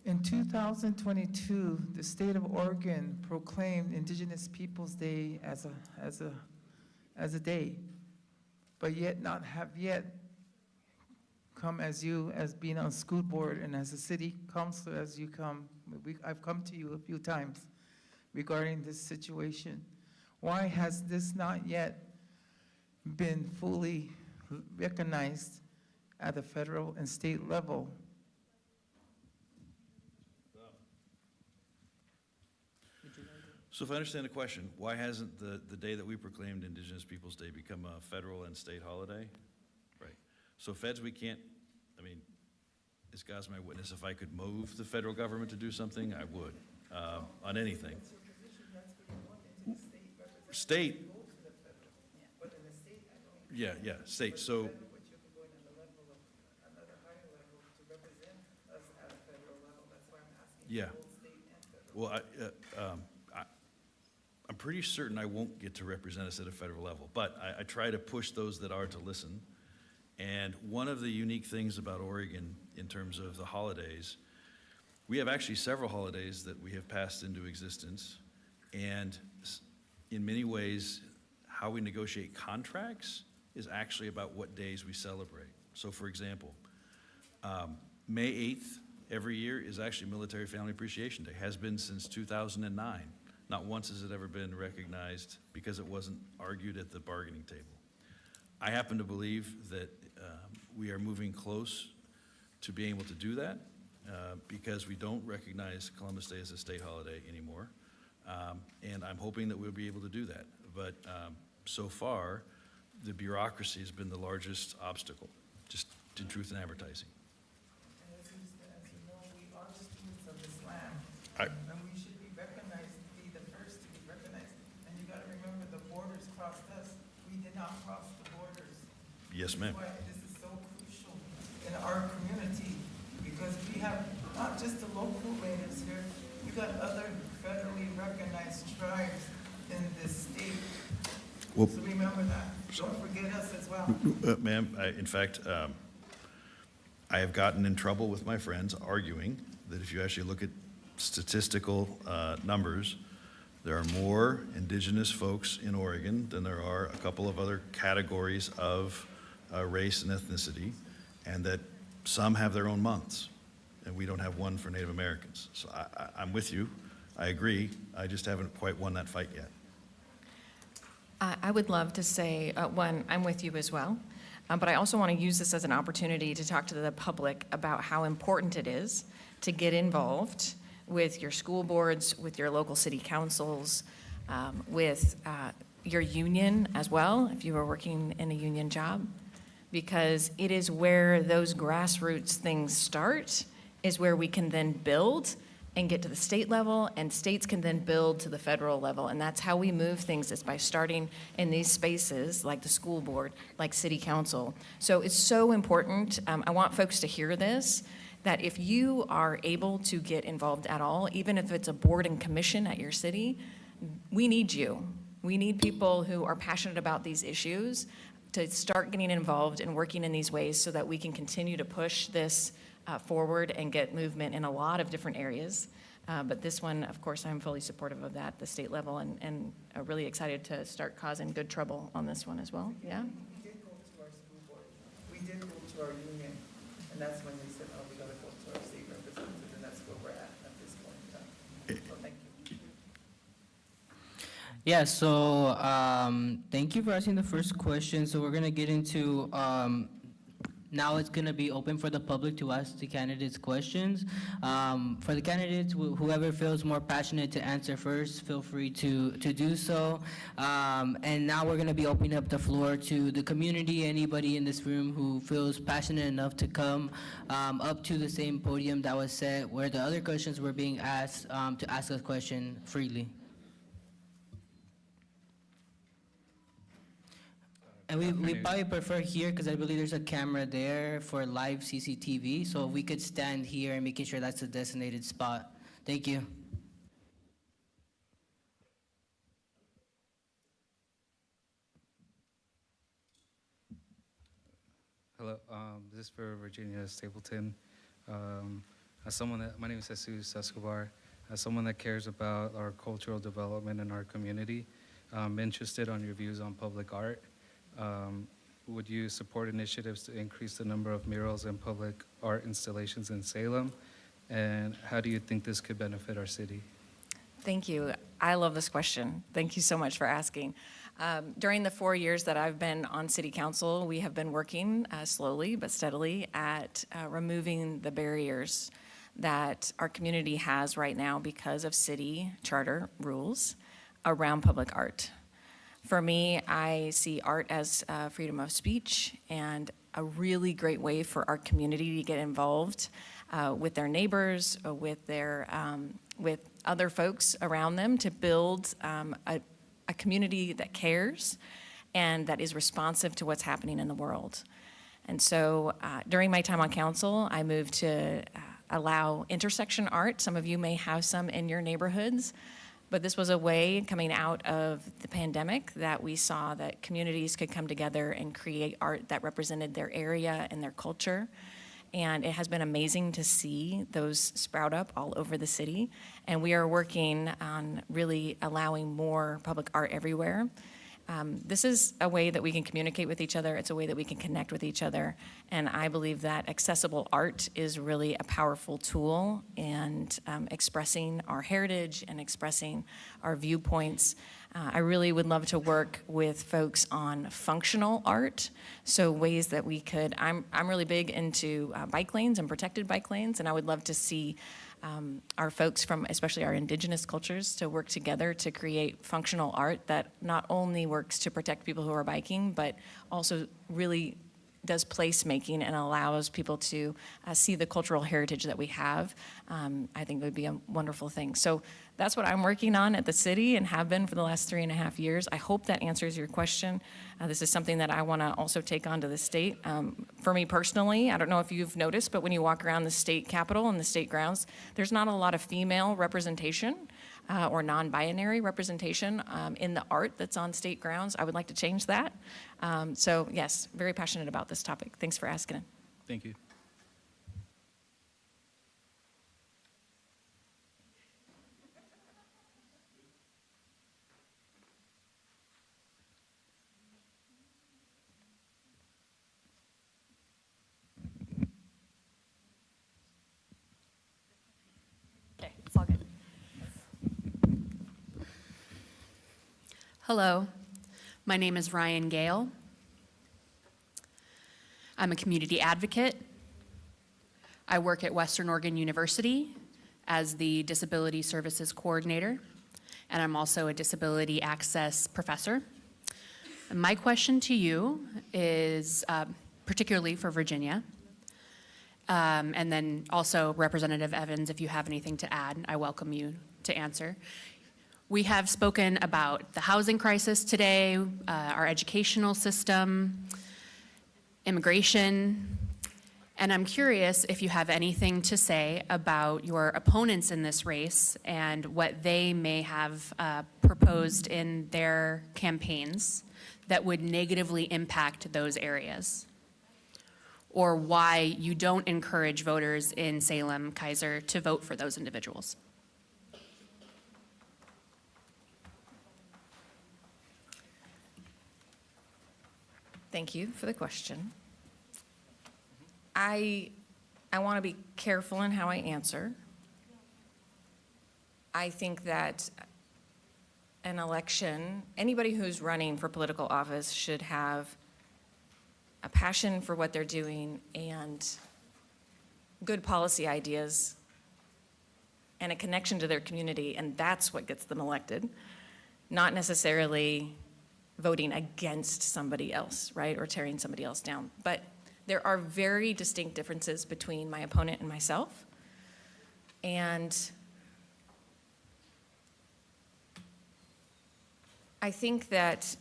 in 2022, the state of Oregon proclaimed Indigenous Peoples' Day as a day, but yet not have yet come as you, as being on school board and as a city councilor, as you come. I've come to you a few times regarding this situation. Why has this not yet been fully recognized at the federal and state level? So if I understand the question, why hasn't the day that we proclaimed Indigenous Peoples' Day become a federal and state holiday? Right. So feds, we can't, I mean, as God's my witness, if I could move the federal government to do something, I would, on anything. State. Yeah, state, so. Yeah. Well, I'm pretty certain I won't get to represent us at a federal level, but I try to push those that are to listen. And one of the unique things about Oregon in terms of the holidays, we have actually several holidays that we have passed into existence. And in many ways, how we negotiate contracts is actually about what days we celebrate. So for example, May 8th every year is actually Military Family Appreciation Day, has been since 2009. Not once has it ever been recognized because it wasn't argued at the bargaining table. I happen to believe that we are moving close to being able to do that because we don't recognize Columbus Day as a state holiday anymore. And I'm hoping that we'll be able to do that. But so far, the bureaucracy has been the largest obstacle, just in truth in advertising. As you know, we are the students of this land, I- and we should be recognized, be the first to be recognized. And you gotta remember, the borders crossed us. We did not cross the borders. Yes, ma'am. That's why this is so crucial in our community, because we have not just the local natives here, we got other federally recognized tribes in this state. Well- So remember that. Don't forget us as well. Ma'am, in fact, I have gotten in trouble with my friends arguing that if you actually look at statistical numbers, there are more indigenous folks in Oregon than there are a couple of other categories of race and ethnicity, and that some have their own months, and we don't have one for Native Americans. So I'm with you. I agree. I just haven't quite won that fight yet. I would love to say, one, I'm with you as well, but I also want to use this as an opportunity to talk to the public about how important it is to get involved with your school boards, with your local city councils, with your union as well, if you are working in a union job, because it is where those grassroots things start, is where we can then build and get to the state level, and states can then build to the federal level. And that's how we move things, is by starting in these spaces like the school board, like city council. So it's so important. I want folks to hear this, that if you are able to get involved at all, even if it's a board and commission at your city, we need you. We need people who are passionate about these issues to start getting involved and working in these ways so that we can continue to push this forward and get movement in a lot of different areas. But this one, of course, I'm fully supportive of that, the state level, and really excited to start causing good trouble on this one as well. Yeah? We did go to our school board. We did go to our union, and that's when they said, oh, we gotta go to our state representative, and that's where we're at this point in time. So thank you. Yeah, so thank you for asking the first question. So we're gonna get into, now it's gonna be open for the public to ask the candidates questions. For the candidates, whoever feels more passionate to answer first, feel free to do so. And now we're gonna be opening up the floor to the community, anybody in this room who feels passionate enough to come up to the same podium that was set where the other questions were being asked, to ask a question freely. And we probably prefer here because I believe there's a camera there for live CCTV. So if we could stand here and making sure that's a designated spot. Thank you. Hello, this is for Virginia Stapleton. My name is Jesus Escobar. As someone that cares about our cultural development in our community, I'm interested on your views on public art. Would you support initiatives to increase the number of murals and public art installations in Salem? And how do you think this could benefit our city? Thank you. I love this question. Thank you so much for asking. During the 4 years that I've been on city council, we have been working slowly but steadily at removing the barriers that our community has right now because of city charter rules around public art. For me, I see art as freedom of speech and a really great way for our community to get involved with their neighbors, with other folks around them, to build a community that cares and that is responsive to what's happening in the world. And so during my time on council, I moved to allow intersection art. Some of you may have some in your neighborhoods. But this was a way, coming out of the pandemic, that we saw that communities could come together and create art that represented their area and their culture. And it has been amazing to see those sprout up all over the city. And we are working on really allowing more public art everywhere. This is a way that we can communicate with each other. It's a way that we can connect with each other. And I believe that accessible art is really a powerful tool in expressing our heritage and expressing our viewpoints. I really would love to work with folks on functional art. So ways that we could, I'm really big into bike lanes and protected bike lanes, and I would love to see our folks from especially our indigenous cultures to work together to create functional art that not only works to protect people who are biking, but also really does placemaking and allows people to see the cultural heritage that we have. I think it would be a wonderful thing. So that's what I'm working on at the city and have been for the last 3.5 years. I hope that answers your question. This is something that I want to also take on to the state. For me personally, I don't know if you've noticed, but when you walk around the state capitol and the state grounds, there's not a lot of female representation or non-binary representation in the art that's on state grounds. I would like to change that. So yes, very passionate about this topic. Thanks for asking. Thank you. Okay, it's all good. Hello, my name is Ryan Gale. I'm a community advocate. I work at Western Oregon University as the Disability Services Coordinator, and I'm also a disability access professor. And my question to you is particularly for Virginia. And then also Representative Evans, if you have anything to add, I welcome you to answer. We have spoken about the housing crisis today, our educational system, immigration, and I'm curious if you have anything to say about your opponents in this race and what they may have proposed in their campaigns that would negatively impact those areas, or why you don't encourage voters in Salem, Kaiser to vote for those individuals. Thank you for the question. I want to be careful in how I answer. I think that an election, anybody who's running for political office should have a passion for what they're doing and good policy ideas and a connection to their community, and that's what gets them elected, not necessarily voting against somebody else, right, or tearing somebody else down. But there are very distinct differences between my opponent and myself, and I think that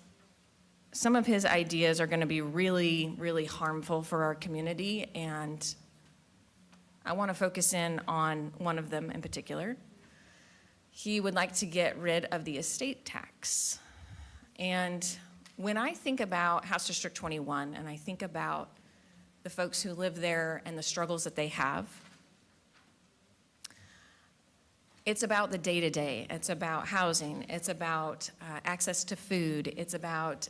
some of his ideas are going to be really, really harmful for our community, and I want to focus in on one of them in particular. He would like to get rid of the estate tax. And when I think about House District 21, and I think about the folks who live there and the struggles that they have, it's about the day-to-day. It's about housing. It's about access to food. It's about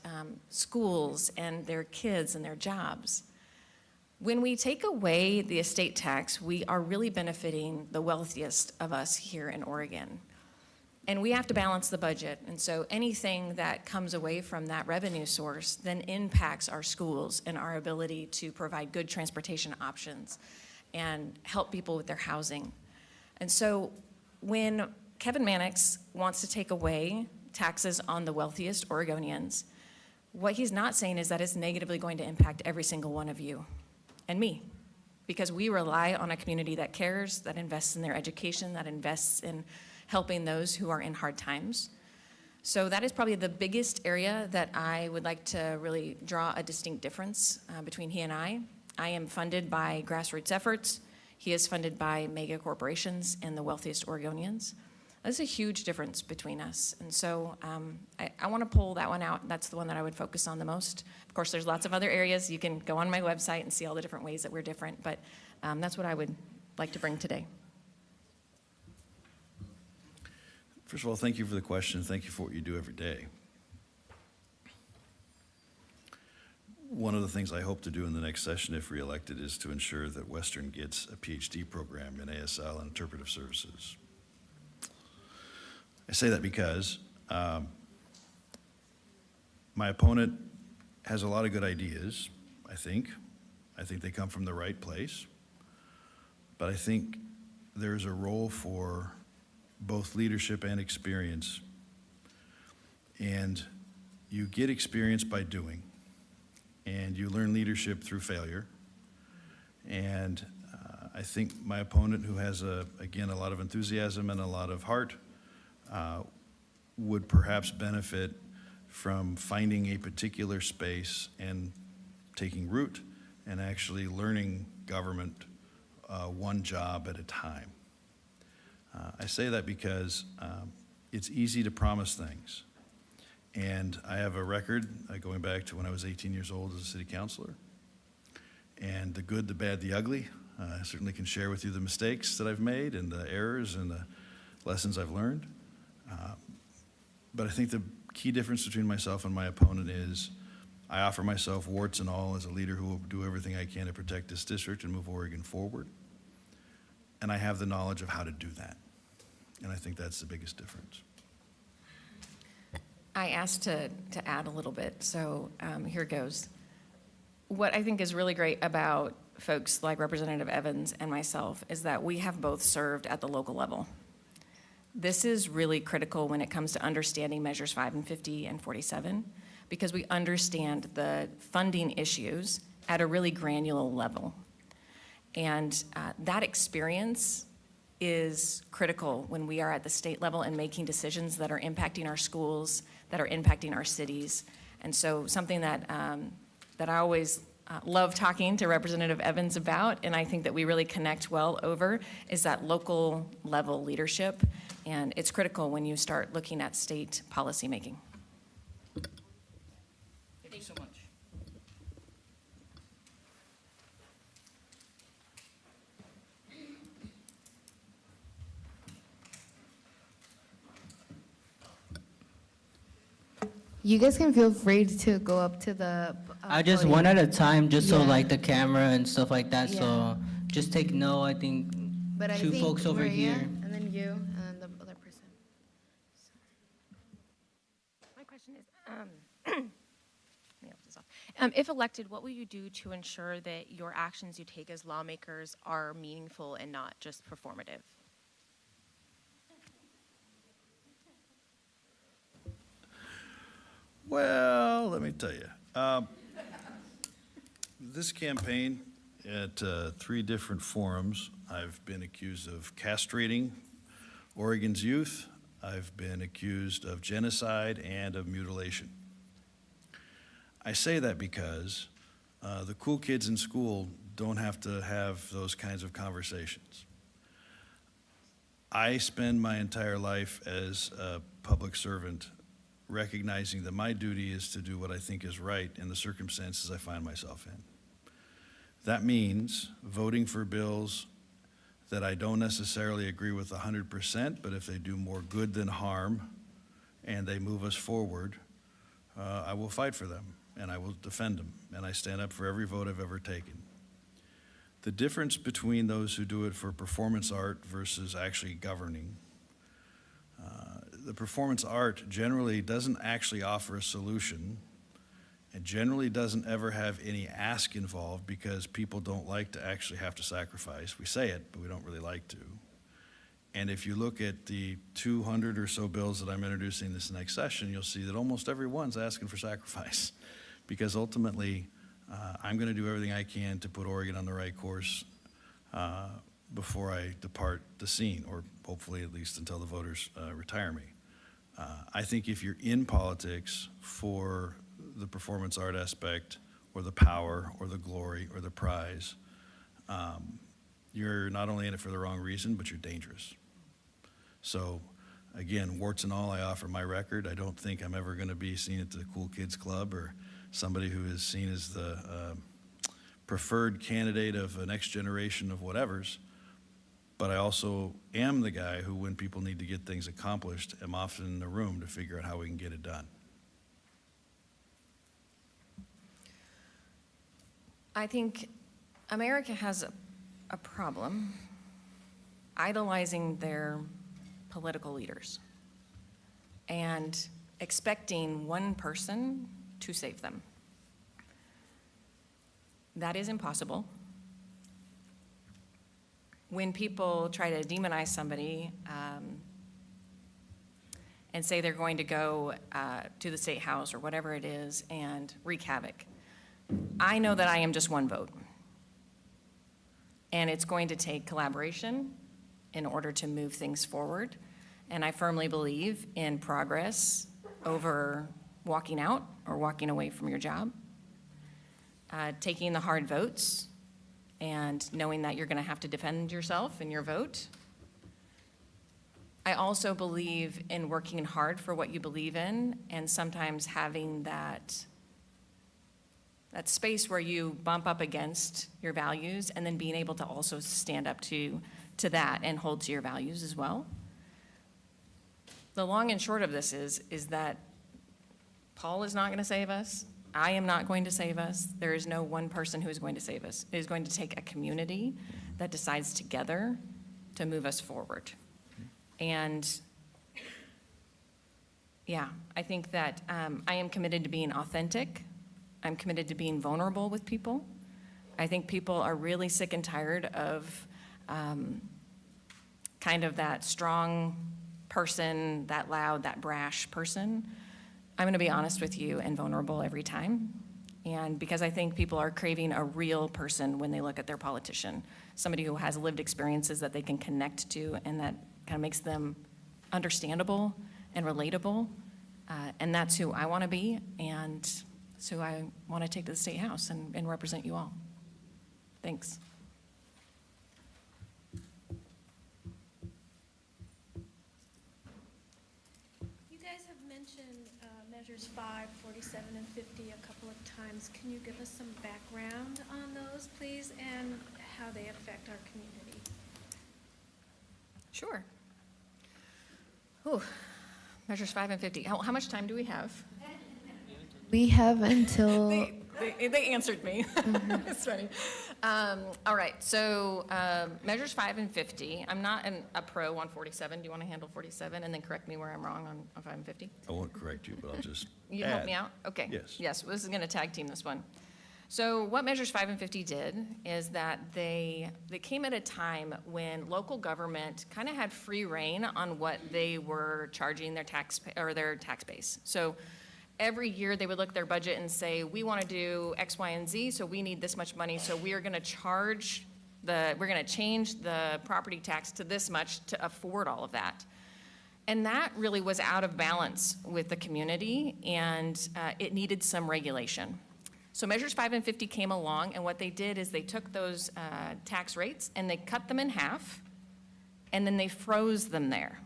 schools and their kids and their jobs. When we take away the estate tax, we are really benefiting the wealthiest of us here in Oregon. And we have to balance the budget. And so anything that comes away from that revenue source then impacts our schools and our ability to provide good transportation options and help people with their housing. And so when Kevin Mannix wants to take away taxes on the wealthiest Oregonians, what he's not saying is that it's negatively going to impact every single one of you and me, because we rely on a community that cares, that invests in their education, that invests in helping those who are in hard times. So that is probably the biggest area that I would like to really draw a distinct difference between he and I. I am funded by grassroots efforts. He is funded by mega corporations and the wealthiest Oregonians. That's a huge difference between us. And so I want to pull that one out. That's the one that I would focus on the most. Of course, there's lots of other areas. You can go on my website and see all the different ways that we're different, but that's what I would like to bring today. First of all, thank you for the question. Thank you for what you do every day. One of the things I hope to do in the next session, if reelected, is to ensure that Western gets a PhD program in ASL and interpretive services. I say that because my opponent has a lot of good ideas, I think. I think they come from the right place. But I think there's a role for both leadership and experience. And you get experience by doing, and you learn leadership through failure. And I think my opponent, who has, again, a lot of enthusiasm and a lot of heart, would perhaps benefit from finding a particular space and taking root and actually learning government one job at a time. I say that because it's easy to promise things. And I have a record going back to when I was 18 years old as a city councilor. And the good, the bad, the ugly. I certainly can share with you the mistakes that I've made and the errors and the lessons I've learned. But I think the key difference between myself and my opponent is I offer myself warts and all as a leader who will do everything I can to protect this district and move Oregon forward. And I have the knowledge of how to do that. And I think that's the biggest difference. I asked to add a little bit, so here goes. What I think is really great about folks like Representative Evans and myself is that we have both served at the local level. This is really critical when it comes to understanding Measures 5 and 50 and 47, because we understand the funding issues at a really granular level. And that experience is critical when we are at the state level and making decisions that are impacting our schools, that are impacting our cities. And so something that, that I always love talking to Representative Evans about, and I think that we really connect well over, is that local level leadership. And it's critical when you start looking at state policymaking. Thank you so much. You guys can feel free to go up to the. I just podium. one at a time, just so Yeah. like the camera and stuff like that. Yeah. So just take note. I think But I two think folks over Maria, here. and then you, and the other person. My question is, let me open this up. If elected, what will you do to ensure that your actions you take as lawmakers are meaningful and not just performative? Well, let me tell you. This campaign, at 3 different forums, I've been accused of castrating Oregon's youth. I've been accused of genocide and of mutilation. I say that because the cool kids in school don't have to have those kinds of conversations. I spend my entire life as a public servant recognizing that my duty is to do what I think is right in the circumstances I find myself in. That means voting for bills that I don't necessarily agree with 100%, but if they do more good than harm and they move us forward, I will fight for them and I will defend them, and I stand up for every vote I've ever taken. The difference between those who do it for performance art versus actually governing, the performance art generally doesn't actually offer a solution and generally doesn't ever have any ask involved because people don't like to actually have to sacrifice. We say it, but we don't really like to. And if you look at the 200 or so bills that I'm introducing this next session, you'll see that almost every one's asking for sacrifice because ultimately I'm going to do everything I can to put Oregon on the right course before I depart the scene, or hopefully at least until the voters retire me. I think if you're in politics for the performance art aspect or the power or the glory or the prize, you're not only in it for the wrong reason, but you're dangerous. So again, warts and all, I offer my record. I don't think I'm ever going to be seen at the Cool Kids Club or somebody who is seen as the preferred candidate of the next generation of whatevers. But I also am the guy who, when people need to get things accomplished, am often in the room to figure out how we can get it done. I think America has a problem idolizing their political leaders and expecting one person to save them. That is impossible. When people try to demonize somebody and say they're going to go to the state house or whatever it is and wreak havoc, I know that I am just one vote. And it's going to take collaboration in order to move things forward. And I firmly believe in progress over walking out or walking away from your job, taking the hard votes and knowing that you're going to have to defend yourself and your vote. I also believe in working hard for what you believe in and sometimes having that space where you bump up against your values and then being able to also stand up to that and hold to your values as well. The long and short of this is that Paul is not going to save us. I am not going to save us. There is no one person who is going to save us. It is going to take a community that decides together to move us forward. And yeah, I think that I am committed to being authentic. I'm committed to being vulnerable with people. I think people are really sick and tired of kind of that strong person, that loud, that brash person. I'm going to be honest with you and vulnerable every time. And because I think people are craving a real person when they look at their politician, somebody who has lived experiences that they can connect to and that kind of makes them understandable and relatable. And that's who I want to be, and it's who I want to take to the State House and represent you all. Thanks. You guys have mentioned measures 5, 47, and 50 a couple of times. Can you give us some background on those, please, and how they affect our community? Sure. Ooh, measures 5 and 50. How much time do we have? We have until, They answered me. It's funny. All right, so measures 5 and 50. I'm not a pro on 47. Do you want to handle 47 and then correct me where I'm wrong on 5 and 50? I won't correct you, but I'll just You help add. me out? Okay. Yes. Yes, this is going to tag team this one. So what measures 5 and 50 did is that they came at a time when local government kind of had free reign on what they were charging their tax base. So every year they would look at their budget and say, we want to do X, Y, and Z, so we need this much money, so we are going to we're going to change the property tax to this much to afford all of that. And that really was out of balance with the community, and it needed some regulation. So measures 5 and 50 came along, and what they did is they took those tax rates and they cut them in half, and then they froze them there.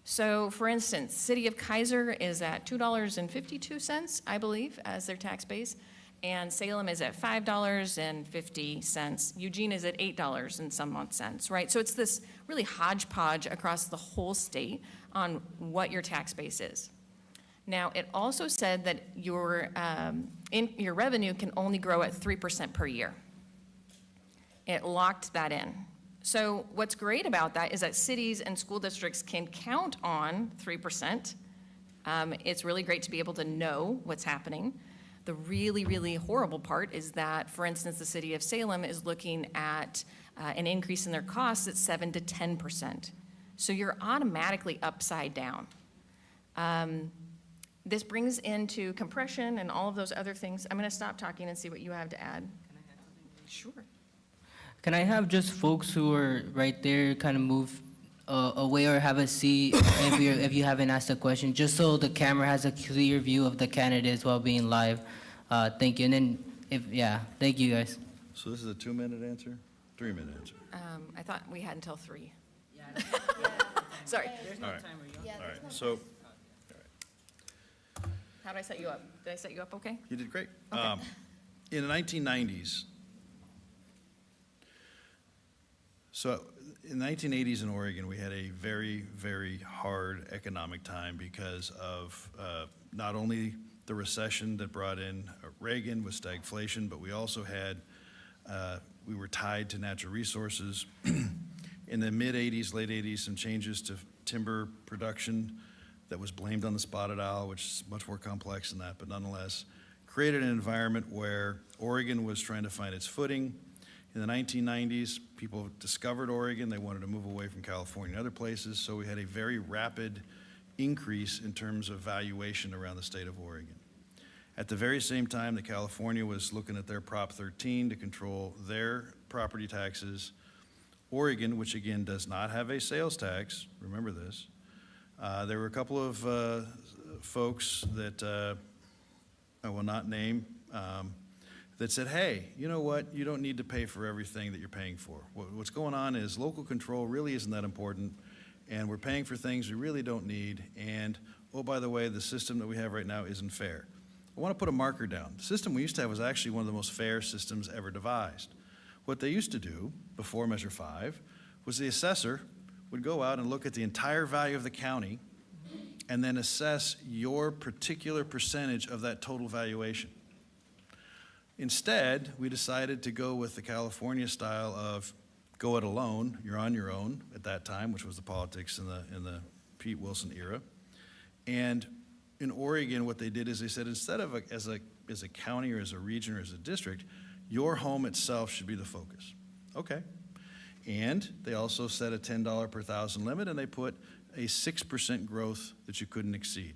So for instance, City of Kaiser is at $2.52, I believe, as their tax base, and Salem is at $5.50. Eugene is at $8 and some odd cents, right? So it's this really hodgepodge across the whole state on what your tax base is. Now, it also said that your revenue can only grow at 3% per year. It locked that in. So what's great about that is that cities and school districts can count on 3%. It's really great to be able to know what's happening. The really, really horrible part is that, for instance, the city of Salem is looking at an increase in their costs at 7 to 10%. So you're automatically upside down. This brings into compression and all of those other things. I'm going to stop talking and see what you have to add. Sure. Can I have just folks who are right there kind of move away or have a seat if you haven't asked a question, just so the camera has a clear view of the candidates while being live? Thank you. And then, thank you guys. So this is a 2-minute answer? 3-minute answer? I thought we had until 3. Sorry. There's no All right. timer. All right, so How did I set you up? Did I set you up okay? you did great. Okay. In the 1990s, so in the 1980s in Oregon, we had a very, very hard economic time because of not only the recession that brought in Reagan with stagflation, but we also had, we were tied to natural resources. In the mid-'80s, late '80s, some changes to timber production that was blamed on the spotted owl, which is much more complex than that, but nonetheless, created an environment where Oregon was trying to find its footing. In the 1990s, people discovered Oregon. They wanted to move away from California and other places, so we had a very rapid increase in terms of valuation around the state of Oregon. At the very same time that California was looking at their Prop 13 to control their property taxes, Oregon, which again does not have a sales tax, remember this, there were a couple of folks that I will not name that said, hey, you know what, you don't need to pay for everything that you're paying for. What's going on is local control really isn't that important, and we're paying for things we really don't need, and oh, by the way, the system that we have right now isn't fair. I want to put a marker down. The system we used to have was actually one of the most fair systems ever devised. What they used to do before Measure 5 was the assessor would go out and look at the entire value of the county and then assess your particular percentage of that total valuation. Instead, we decided to go with the California style of go it alone, you're on your own at that time, which was the politics in the Pete Wilson era. And in Oregon, what they did is they said instead of as a county or as a region or as a district, your home itself should be the focus. Okay. And they also set a $10 per thousand limit, and they put a 6% growth that you couldn't exceed.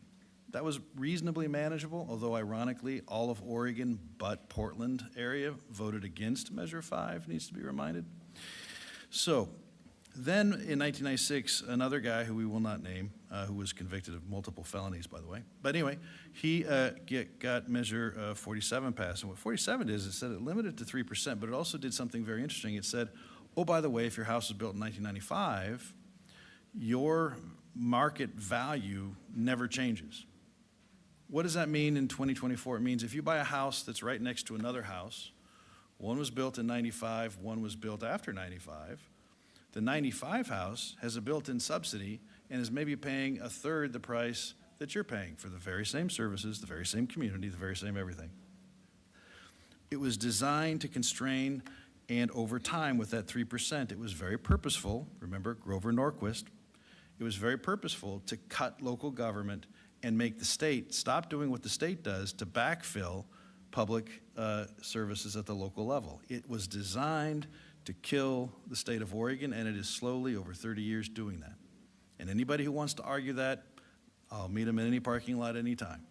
That was reasonably manageable, although ironically, all of Oregon but Portland area voted against Measure 5, needs to be reminded. So then in 1996, another guy who we will not name, who was convicted of multiple felonies, by the way, but anyway, he got Measure 47 passed. And what 47 is, it said it limited to 3%, but it also did something very interesting. It said, oh, by the way, if your house was built in 1995, your market value never changes. What does that mean in 2024? It means if you buy a house that's right next to another house, one was built in 95, one was built after 95, the 95 house has a built-in subsidy and is maybe paying a third the price that you're paying for the very same services, the very same community, the very same everything. It was designed to constrain, and over time with that 3%, it was very purposeful. Remember Grover Norquist? It was very purposeful to cut local government and make the state stop doing what the state does to backfill public services at the local level. It was designed to kill the state of Oregon, and it is slowly, over 30 years, doing that. And anybody who wants to argue that, I'll meet them in any parking lot anytime.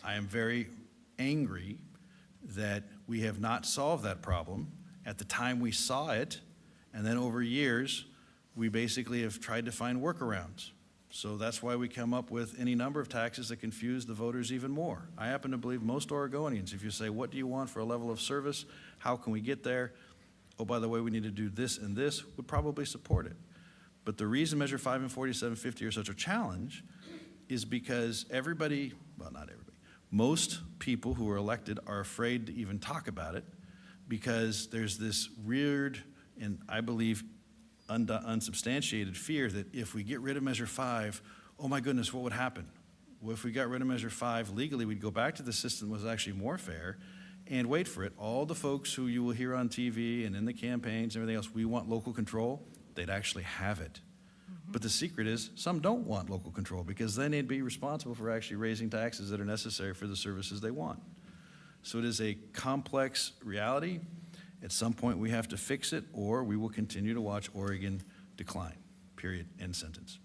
I am very angry that we have not solved that problem at the time we saw it, and then over years, we basically have tried to find workarounds. So that's why we come up with any number of taxes that confuse the voters even more. I happen to believe most Oregonians, if you say, what do you want for a level of service? How can we get there? Oh, by the way, we need to do this and this, would probably support it. But the reason Measure 5 and 4750 are such a challenge is because everybody, well, not everybody, most people who are elected are afraid to even talk about it because there's this weird, and I believe unsubstantiated fear that if we get rid of Measure 5, oh my goodness, what would happen? Well, if we got rid of Measure 5 legally, we'd go back to the system that was actually more fair, and wait for it, all the folks who you will hear on TV and in the campaigns and everything else, we want local control, they'd actually have it. But the secret is some don't want local control because then they'd be responsible for actually raising taxes that are necessary for the services they want. So it is a complex reality. At some point, we have to fix it, or we will continue to watch Oregon decline, period, end sentence.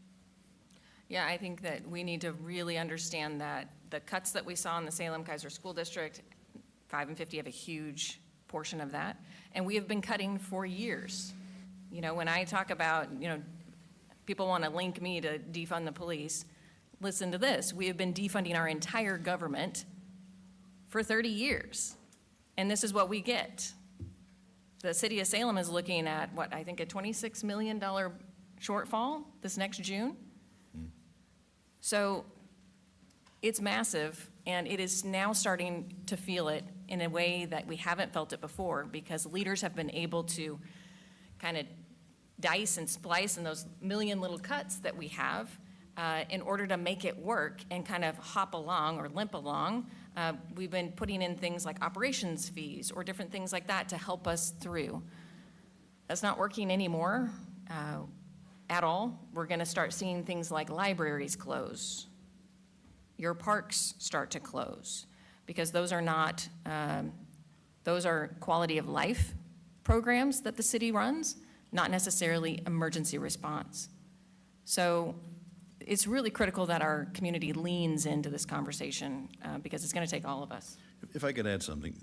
Yeah, I think that we need to really understand that the cuts that we saw in the Salem-Keizer School District, 5 and 50 have a huge portion of that, and we have been cutting for years. You know, when I talk about, people want to link me to defund the police, listen to this. We have been defunding our entire government for 30 years, and this is what we get. The city of Salem is looking at, I think a $26 million shortfall this next June. So it's massive, and it is now starting to feel it in a way that we haven't felt it before because leaders have been able to kind of dice and splice in those million little cuts that we have in order to make it work and kind of hop along or limp along. We've been putting in things like operations fees or different things like that to help us through. That's not working anymore at all. We're going to start seeing things like libraries close. Your parks start to close because those are not, those are quality of life programs that the city runs, not necessarily emergency response. So it's really critical that our community leans into this conversation because it's going to take all of us. If I could add something.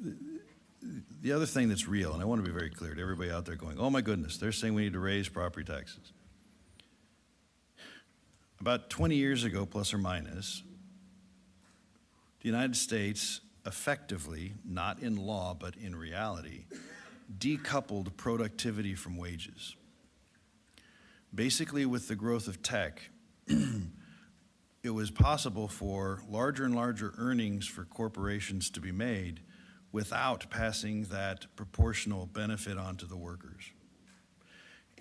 The other thing that's real, and I want to be very clear to everybody out there going, oh my goodness, they're saying we need to raise property taxes. About 20 years ago, plus or minus, the United States effectively, not in law, but in reality, decoupled productivity from wages. Basically, with the growth of tech, it was possible for larger and larger earnings for corporations to be made without passing that proportional benefit on to the workers.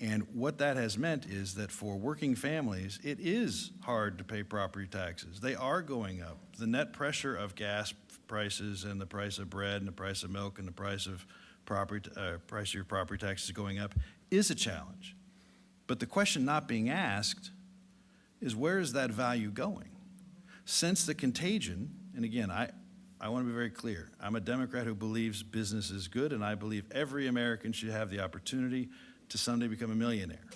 And what that has meant is that for working families, it is hard to pay property taxes. They are going up. The net pressure of gas prices and the price of bread and the price of milk and the price of price of your property taxes going up is a challenge. But the question not being asked is where is that value going? Since the contagion, and again, I want to be very clear. I'm a Democrat who believes business is good, and I believe every American should have the opportunity to someday become a millionaire.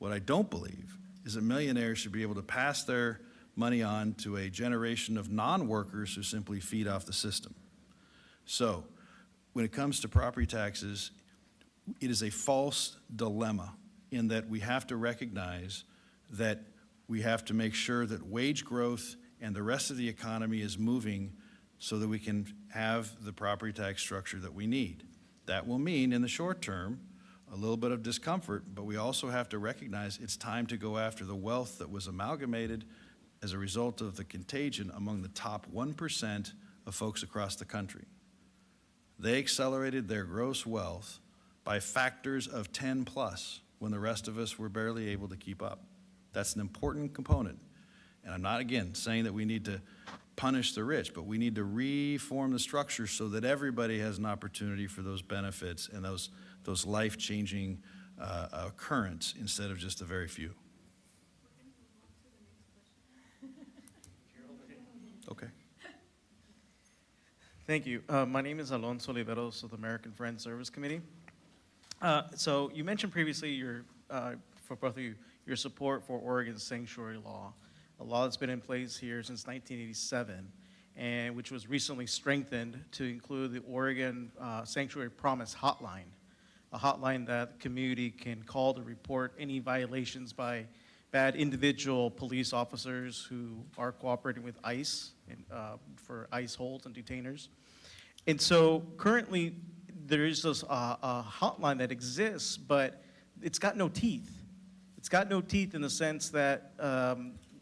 What I don't believe is that millionaires should be able to pass their money on to a generation of non-workers who simply feed off the system. So, when it comes to property taxes, it is a false dilemma in that we have to recognize that we have to make sure that wage growth and the rest of the economy is moving so that we can have the property tax structure that we need. That will mean, in the short term, a little bit of discomfort, but we also have to recognize it's time to go after the wealth that was amalgamated as a result of the contagion among the top 1% of folks across the country. They accelerated their gross wealth by factors of 10 plus when the rest of us were barely able to keep up. That's an important component. And I'm not, again, saying that we need to punish the rich, but we need to reform the structure so that everybody has an opportunity for those benefits and those life-changing currents instead of just a very few. Okay. Thank you. My name is Alonso Oliveros of the American Friends Service Committee. So you mentioned previously for both of you, your support for Oregon's sanctuary law, a law that's been in place here since 1987, and which was recently strengthened to include the Oregon Sanctuary Promise Hotline, a hotline that the community can call to report any violations by bad individual police officers who are cooperating with ICE for ICE holds and detainers. And so currently there is this a hotline that exists, but it's got no teeth. It's got no teeth in the sense that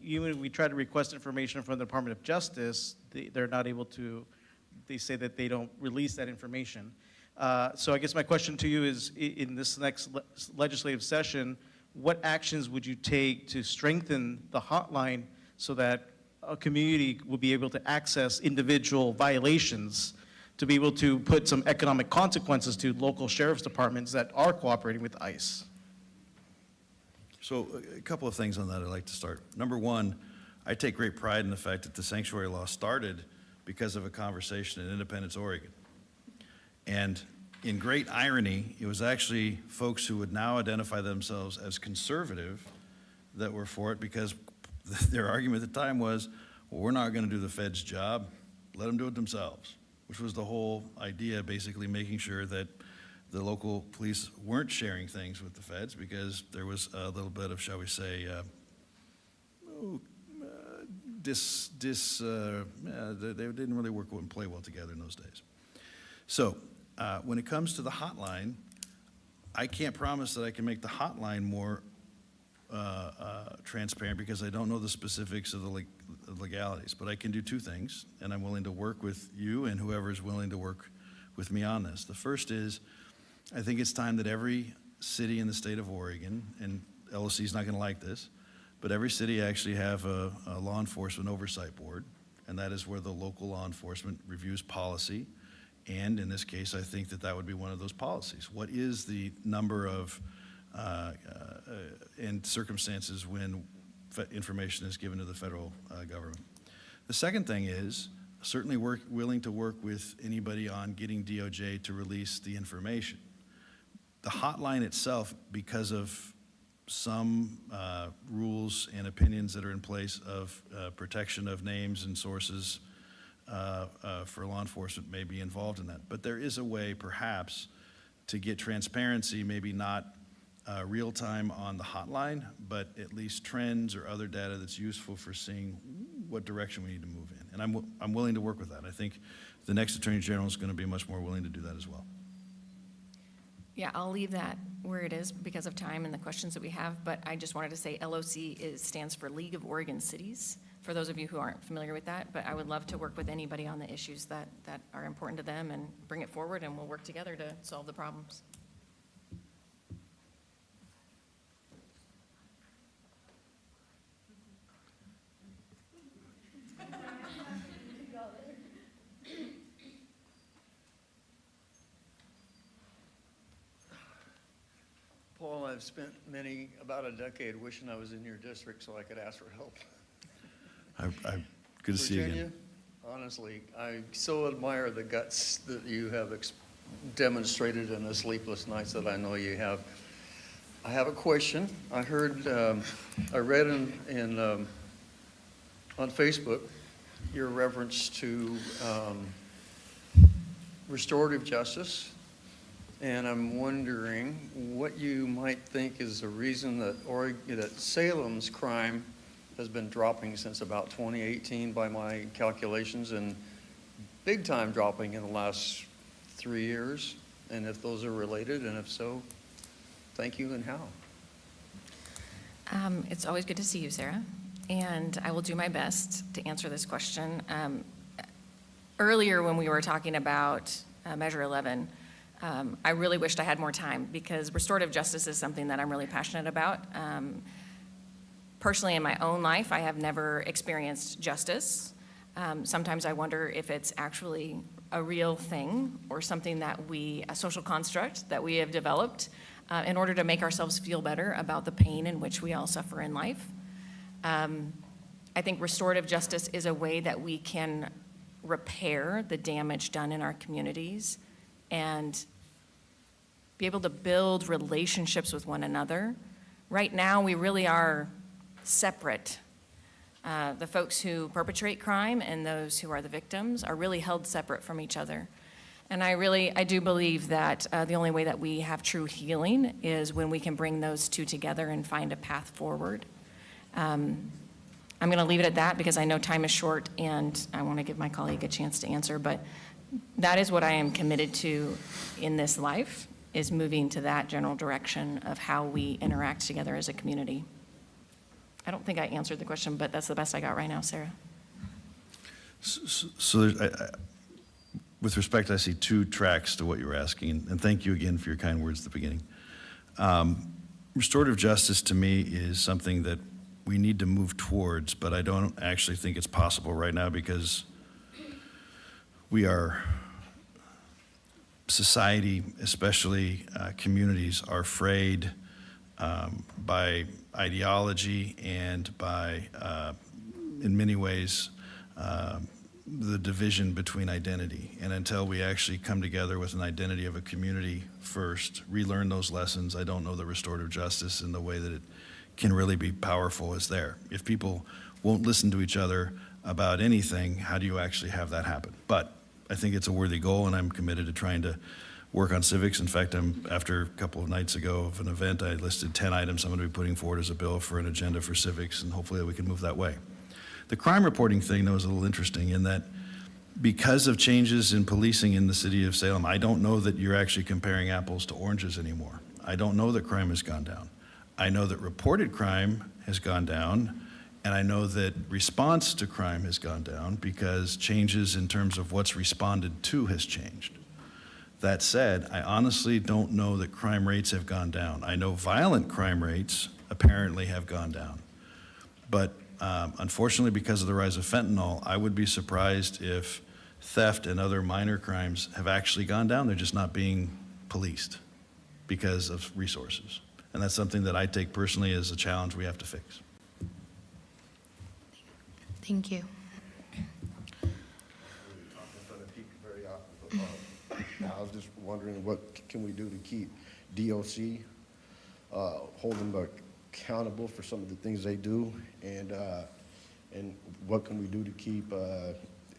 even when we try to request information from the Department of Justice, they're not able to, they say that they don't release that information. So I guess my question to you is, in this next legislative session, what actions would you take to strengthen the hotline so that a community will be able to access individual violations, to be able to put some economic consequences to local sheriff's departments that are cooperating with ICE? So a couple of things on that I'd like to start. Number one, I take great pride in the fact that the sanctuary law started because of a conversation in Independence, Oregon. And in great irony, it was actually folks who would now identify themselves as conservative that were for it, because their argument at the time was, well, we're not going to do the Fed's job, let them do it themselves, which was the whole idea, basically making sure that the local police weren't sharing things with the feds because there was a little bit of, shall we say, they didn't really work and play well together in those days. So when it comes to the hotline, I can't promise that I can make the hotline more transparent because I don't know the specifics of the legalities, but I can do two things, and I'm willing to work with you and whoever is willing to work with me on this. The first is, I think it's time that every city in the state of Oregon, and LOC is not going to like this, but every city actually have a law enforcement oversight board, and that is where the local law enforcement reviews policy. And in this case, I think that that would be one of those policies. What is the number of in circumstances when information is given to the federal government? The second thing is certainly willing to work with anybody on getting DOJ to release the information. The hotline itself, because of some rules and opinions that are in place of protection of names and sources for law enforcement, may be involved in that. But there is a way, perhaps, to get transparency, maybe not real time on the hotline, but at least trends or other data that's useful for seeing what direction we need to move in. And I'm willing to work with that. I think the next Attorney General is going to be much more willing to do that as well. Yeah, I'll leave that where it is because of time and the questions that we have, but I just wanted to say LOC stands for League of Oregon Cities, for those of you who aren't familiar with that, but I would love to work with anybody on the issues that are important to them and bring it forward, and we'll work together to solve the problems. Paul, I've spent about a decade wishing I was in your district so I could ask for help. Good to see you again. Honestly, I so admire the guts that you have demonstrated in the sleepless nights that I know you have. I have a question. I heard, I read in on Facebook your reference to restorative justice, and I'm wondering what you might think is the reason that that Salem's crime has been dropping since about 2018 by my calculations, and big time dropping in the last 3 years, and if those are related, and if so, thank you, and how? It's always good to see you, Sarah, and I will do my best to answer this question. Earlier, when we were talking about Measure 11, I really wished I had more time, because restorative justice is something that I'm really passionate about. Personally, in my own life, I have never experienced justice. Sometimes I wonder if it's actually a real thing or something that a social construct that we have developed in order to make ourselves feel better about the pain in which we all suffer in life. I think restorative justice is a way that we can repair the damage done in our communities and be able to build relationships with one another. Right now, we really are separate. The folks who perpetrate crime and those who are the victims are really held separate from each other. And I do believe that the only way that we have true healing is when we can bring those two together and find a path forward. I'm going to leave it at that because I know time is short and I want to give my colleague a chance to answer, but that is what I am committed to in this life, is moving to that general direction of how we interact together as a community. I don't think I answered the question, but that's the best I got right now, Sarah. So with respect, I see two tracks to what you were asking, and thank you again for your kind words at the beginning. Restorative justice to me is something that we need to move towards, but I don't actually think it's possible right now because society, especially communities, are frayed by ideology and by, in many ways, the division between identity. And until we actually come together with an identity of a community first, relearn those lessons, I don't know that restorative justice in the way that it can really be powerful is there. If people won't listen to each other about anything, how do you actually have that happen? But I think it's a worthy goal, and I'm committed to trying to work on civics. In fact, after a couple of nights ago of an event, I listed 10 items I'm going to be putting forward as a bill for an agenda for civics, and hopefully we can move that way. The crime reporting thing, though, is a little interesting in that because of changes in policing in the city of Salem, I don't know that you're actually comparing apples to oranges anymore. I don't know that crime has gone down. I know that reported crime has gone down, and I know that response to crime has gone down because changes in terms of what's responded to has changed. That said, I honestly don't know that crime rates have gone down. I know violent crime rates apparently have gone down. But unfortunately, because of the rise of fentanyl, I would be surprised if theft and other minor crimes have actually gone down. They're just not being policed because of resources. And that's something that I take personally as a challenge we have to fix. Thank you. I was just wondering, what can we do to keep DOC, hold them accountable for some of the things they do, and what can we do to keep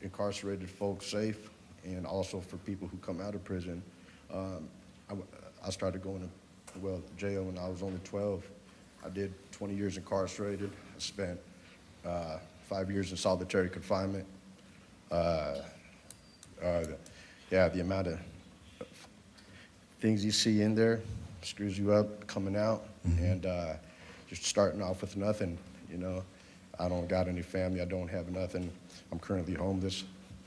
incarcerated folks safe, and also for people who come out of prison. I started going to jail when I was only 12. I did 20 years incarcerated. I spent 5 years in solitary confinement. The amount of things you see in there screws you up coming out, and just starting off with nothing, you know. I don't got any family. I don't have nothing. I'm currently homeless.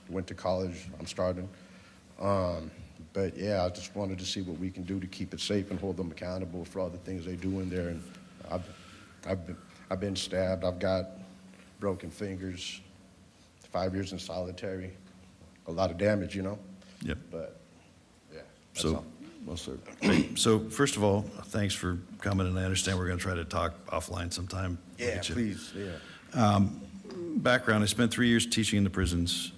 Went to college. I'm starting. But yeah, I just wanted to see what we can do to keep it safe and hold them accountable for all the things they do in there. And I've been stabbed. I've got broken fingers. 5 years in solitary. A lot of damage, you know. Yep. But yeah. That's So, all. Well, sir. So first of all, thanks for coming, and I understand we're going to try to talk offline sometime. Yeah, Get you. please. Yeah. Background, I spent 3 years teaching in the prisons,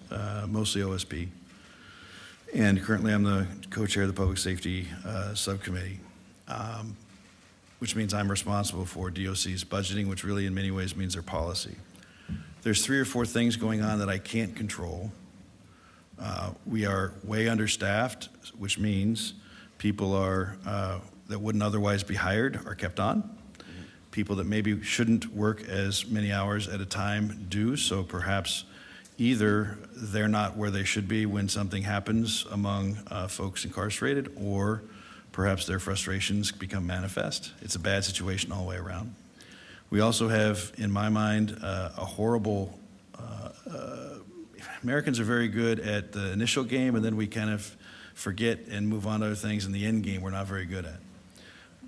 mostly OSP. And currently I'm the co-chair of the Public Safety Subcommittee, which means I'm responsible for DOC's budgeting, which really in many ways means their policy. there's 3 or 4 things going on that I can't control. We are way understaffed, which means people that wouldn't otherwise be hired are kept on. People that maybe shouldn't work as many hours at a time do, so perhaps either they're not where they should be when something happens among folks incarcerated, or perhaps their frustrations become manifest. It's a bad situation all the way around. We also have, in my mind, a horrible, Americans are very good at the initial game, and then we kind of forget and move on to other things, and the end game we're not very good at.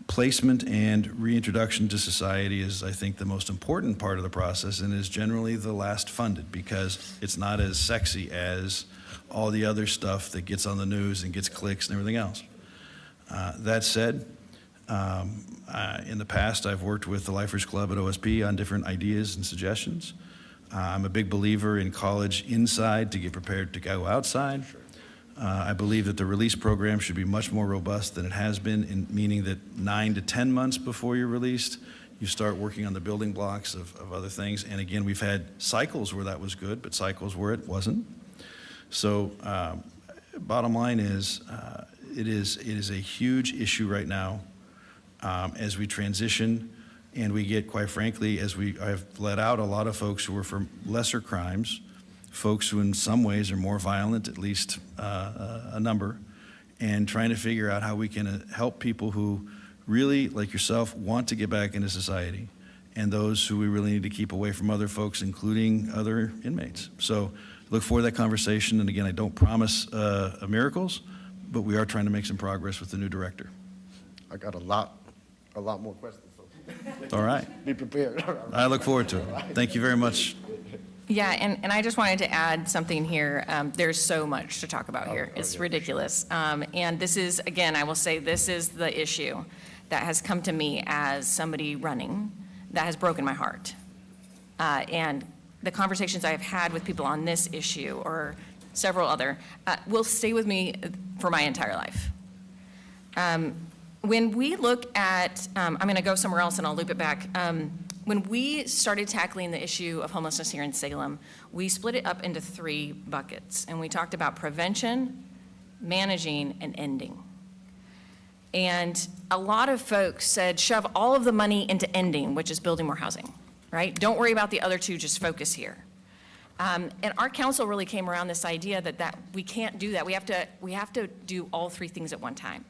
Placement and reintroduction to society is, I think, the most important part of the process, and is generally the last funded, because it's not as sexy as all the other stuff that gets on the news and gets clicks and everything else. That said, in the past, I've worked with the Lifers Club at OSP on different ideas and suggestions. I'm a big believer in college inside to get prepared to go outside. I believe that the release program should be much more robust than it has been, meaning that 9 to 10 months before you're released, you start working on the building blocks of other things. And again, we've had cycles where that was good, but cycles where it wasn't. So bottom line is, it is a huge issue right now as we transition, and we get, quite frankly, I've let out a lot of folks who are for lesser crimes, folks who in some ways are more violent, at least a number, and trying to figure out how we can help people who really, like yourself, want to get back into society, and those who we really need to keep away from other folks, including other inmates. So look forward to that conversation, and again, I don't promise miracles, but we are trying to make some progress with the new director. I got a lot more questions. So All right. be prepared. I look forward to it. Thank you very much. Yeah, and I just wanted to add something here. There's so much to talk about here. It's ridiculous. And this is, again, I will say, this is the issue that has come to me as somebody running that has broken my heart. And the conversations I have had with people on this issue, or several other, will stay with me for my entire life. When we look at, I'm going to go somewhere else and I'll loop it back. When we started tackling the issue of homelessness here in Salem, we split it up into 3 buckets. And we talked about prevention, managing, and ending. And a lot of folks said, shove all of the money into ending, which is building more housing, right? Don't worry about the other 2, just focus here. And our council really came around this idea that we can't do that. We have to do all 3 things at one time.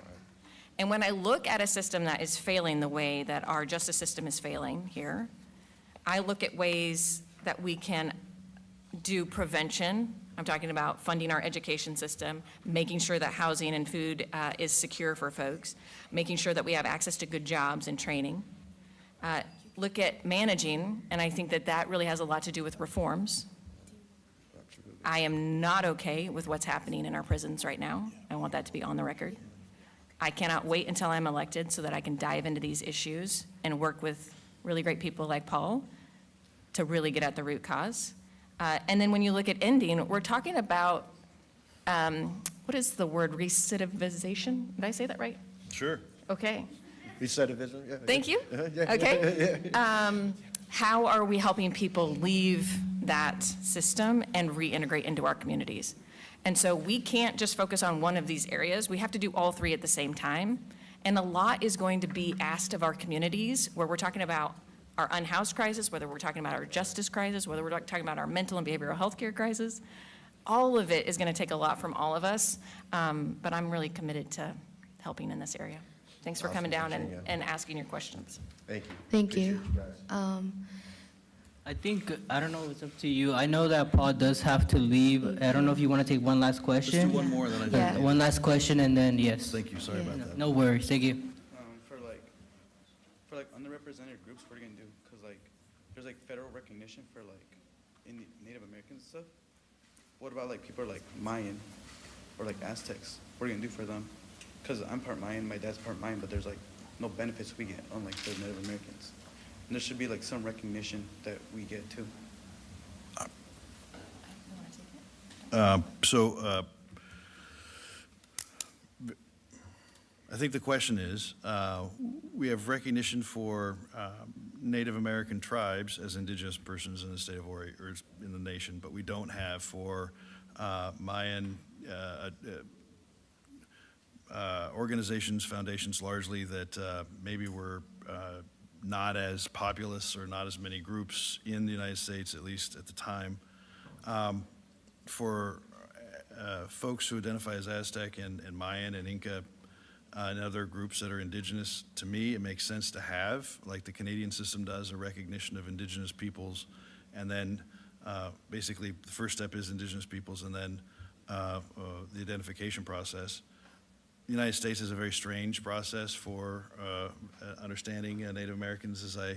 And when I look at a system that is failing the way that our justice system is failing here, I look at ways that we can do prevention. I'm talking about funding our education system, making sure that housing and food is secure for folks, making sure that we have access to good jobs and training. Look at managing, and I think that really has a lot to do with reforms. I am not okay with what's happening in our prisons right now. I want that to be on the record. I cannot wait until I'm elected so that I can dive into these issues and work with really great people like Paul to really get at the root cause. And then when you look at ending, we're talking about, what is the word, recidivization? Did I say that right? Sure. Okay. Recidivism, yeah. Thank you. Yeah. Okay. How are we helping people leave that system and reintegrate into our communities? And so we can't just focus on one of these areas. We have to do all 3 at the same time. And a lot is going to be asked of our communities, where we're talking about our unhoused crisis, whether we're talking about our justice crisis, whether we're talking about our mental and behavioral health care crisis. All of it is going to take a lot from all of us, but I'm really committed to helping in this area. Thanks for coming down and asking your questions. Thank you. Thank you. I think, I don't know, it's up to you. I know that Paul does have to leave. I don't know if you want to take one last question? Let's do one more, then I Yeah. think. One last question, and then yes. Thank you, sorry about that. No worries, thank you. For underrepresented groups, what are you gonna do? Cause there's federal recognition for Native Americans and stuff. What about people are Mayan or Aztecs? What are you gonna do for them? Cause I'm part Mayan, my dad's part Mayan, but there's no benefits we get unlike the Native Americans. And there should be some recognition that we get too. I think the question is, we have recognition for Native American tribes as indigenous persons in the state of Oregon, or in the nation, but we don't have for Mayan organizations, foundations largely that maybe were not as populous or not as many groups in the United States, at least at the time. For folks who identify as Aztec and Mayan and Inca and other groups that are indigenous, to me, it makes sense to have, like the Canadian system does, a recognition of indigenous peoples. And then basically the first step is indigenous peoples, and then the identification process. The United States is a very strange process for understanding Native Americans, as I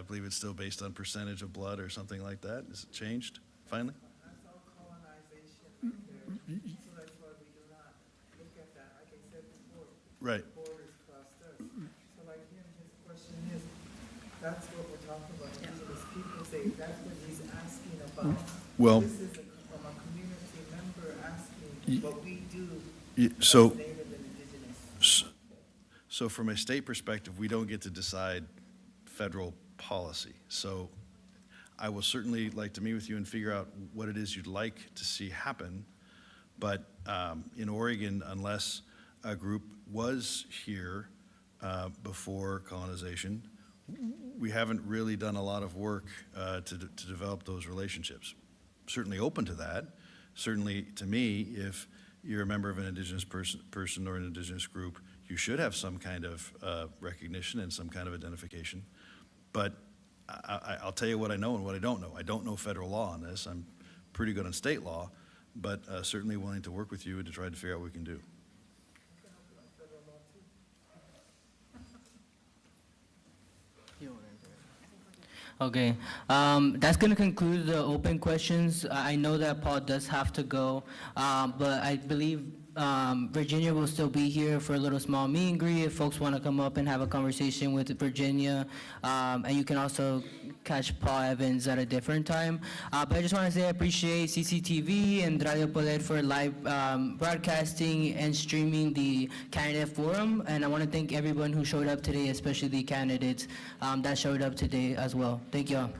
believe it's still based on percentage of blood or something like that. Has it changed finally? That's all colonization in there, so that's why we do not look at that, like I said before. Right. The borders crossed us. So like him, his question is, that's what we're talking about, indigenous people say, that's what he's asking about. Well- This is from a community member asking what we do So, as Native and indigenous. so from a state perspective, we don't get to decide federal policy. So I will certainly like to meet with you and figure out what it is you'd like to see happen. But in Oregon, unless a group was here before colonization, we haven't really done a lot of work to develop those relationships. Certainly open to that. Certainly, to me, if you're a member of an indigenous person or an indigenous group, you should have some kind of recognition and some kind of identification. But I'll tell you what I know and what I don't know. I don't know federal law on this. I'm pretty good on state law, but certainly willing to work with you to try to figure out what we can do. Okay, that's going to conclude the open questions. I know that Paul does have to go, but I believe Virginia will still be here for a little small meet and greet if folks want to come up and have a conversation with Virginia. And you can also catch Paul Evans at a different time. But I just want to say I appreciate CCTV and Radio Poder for live broadcasting and streaming the candidate forum. And I want to thank everyone who showed up today, especially the candidates that showed up today as well. Thank you all.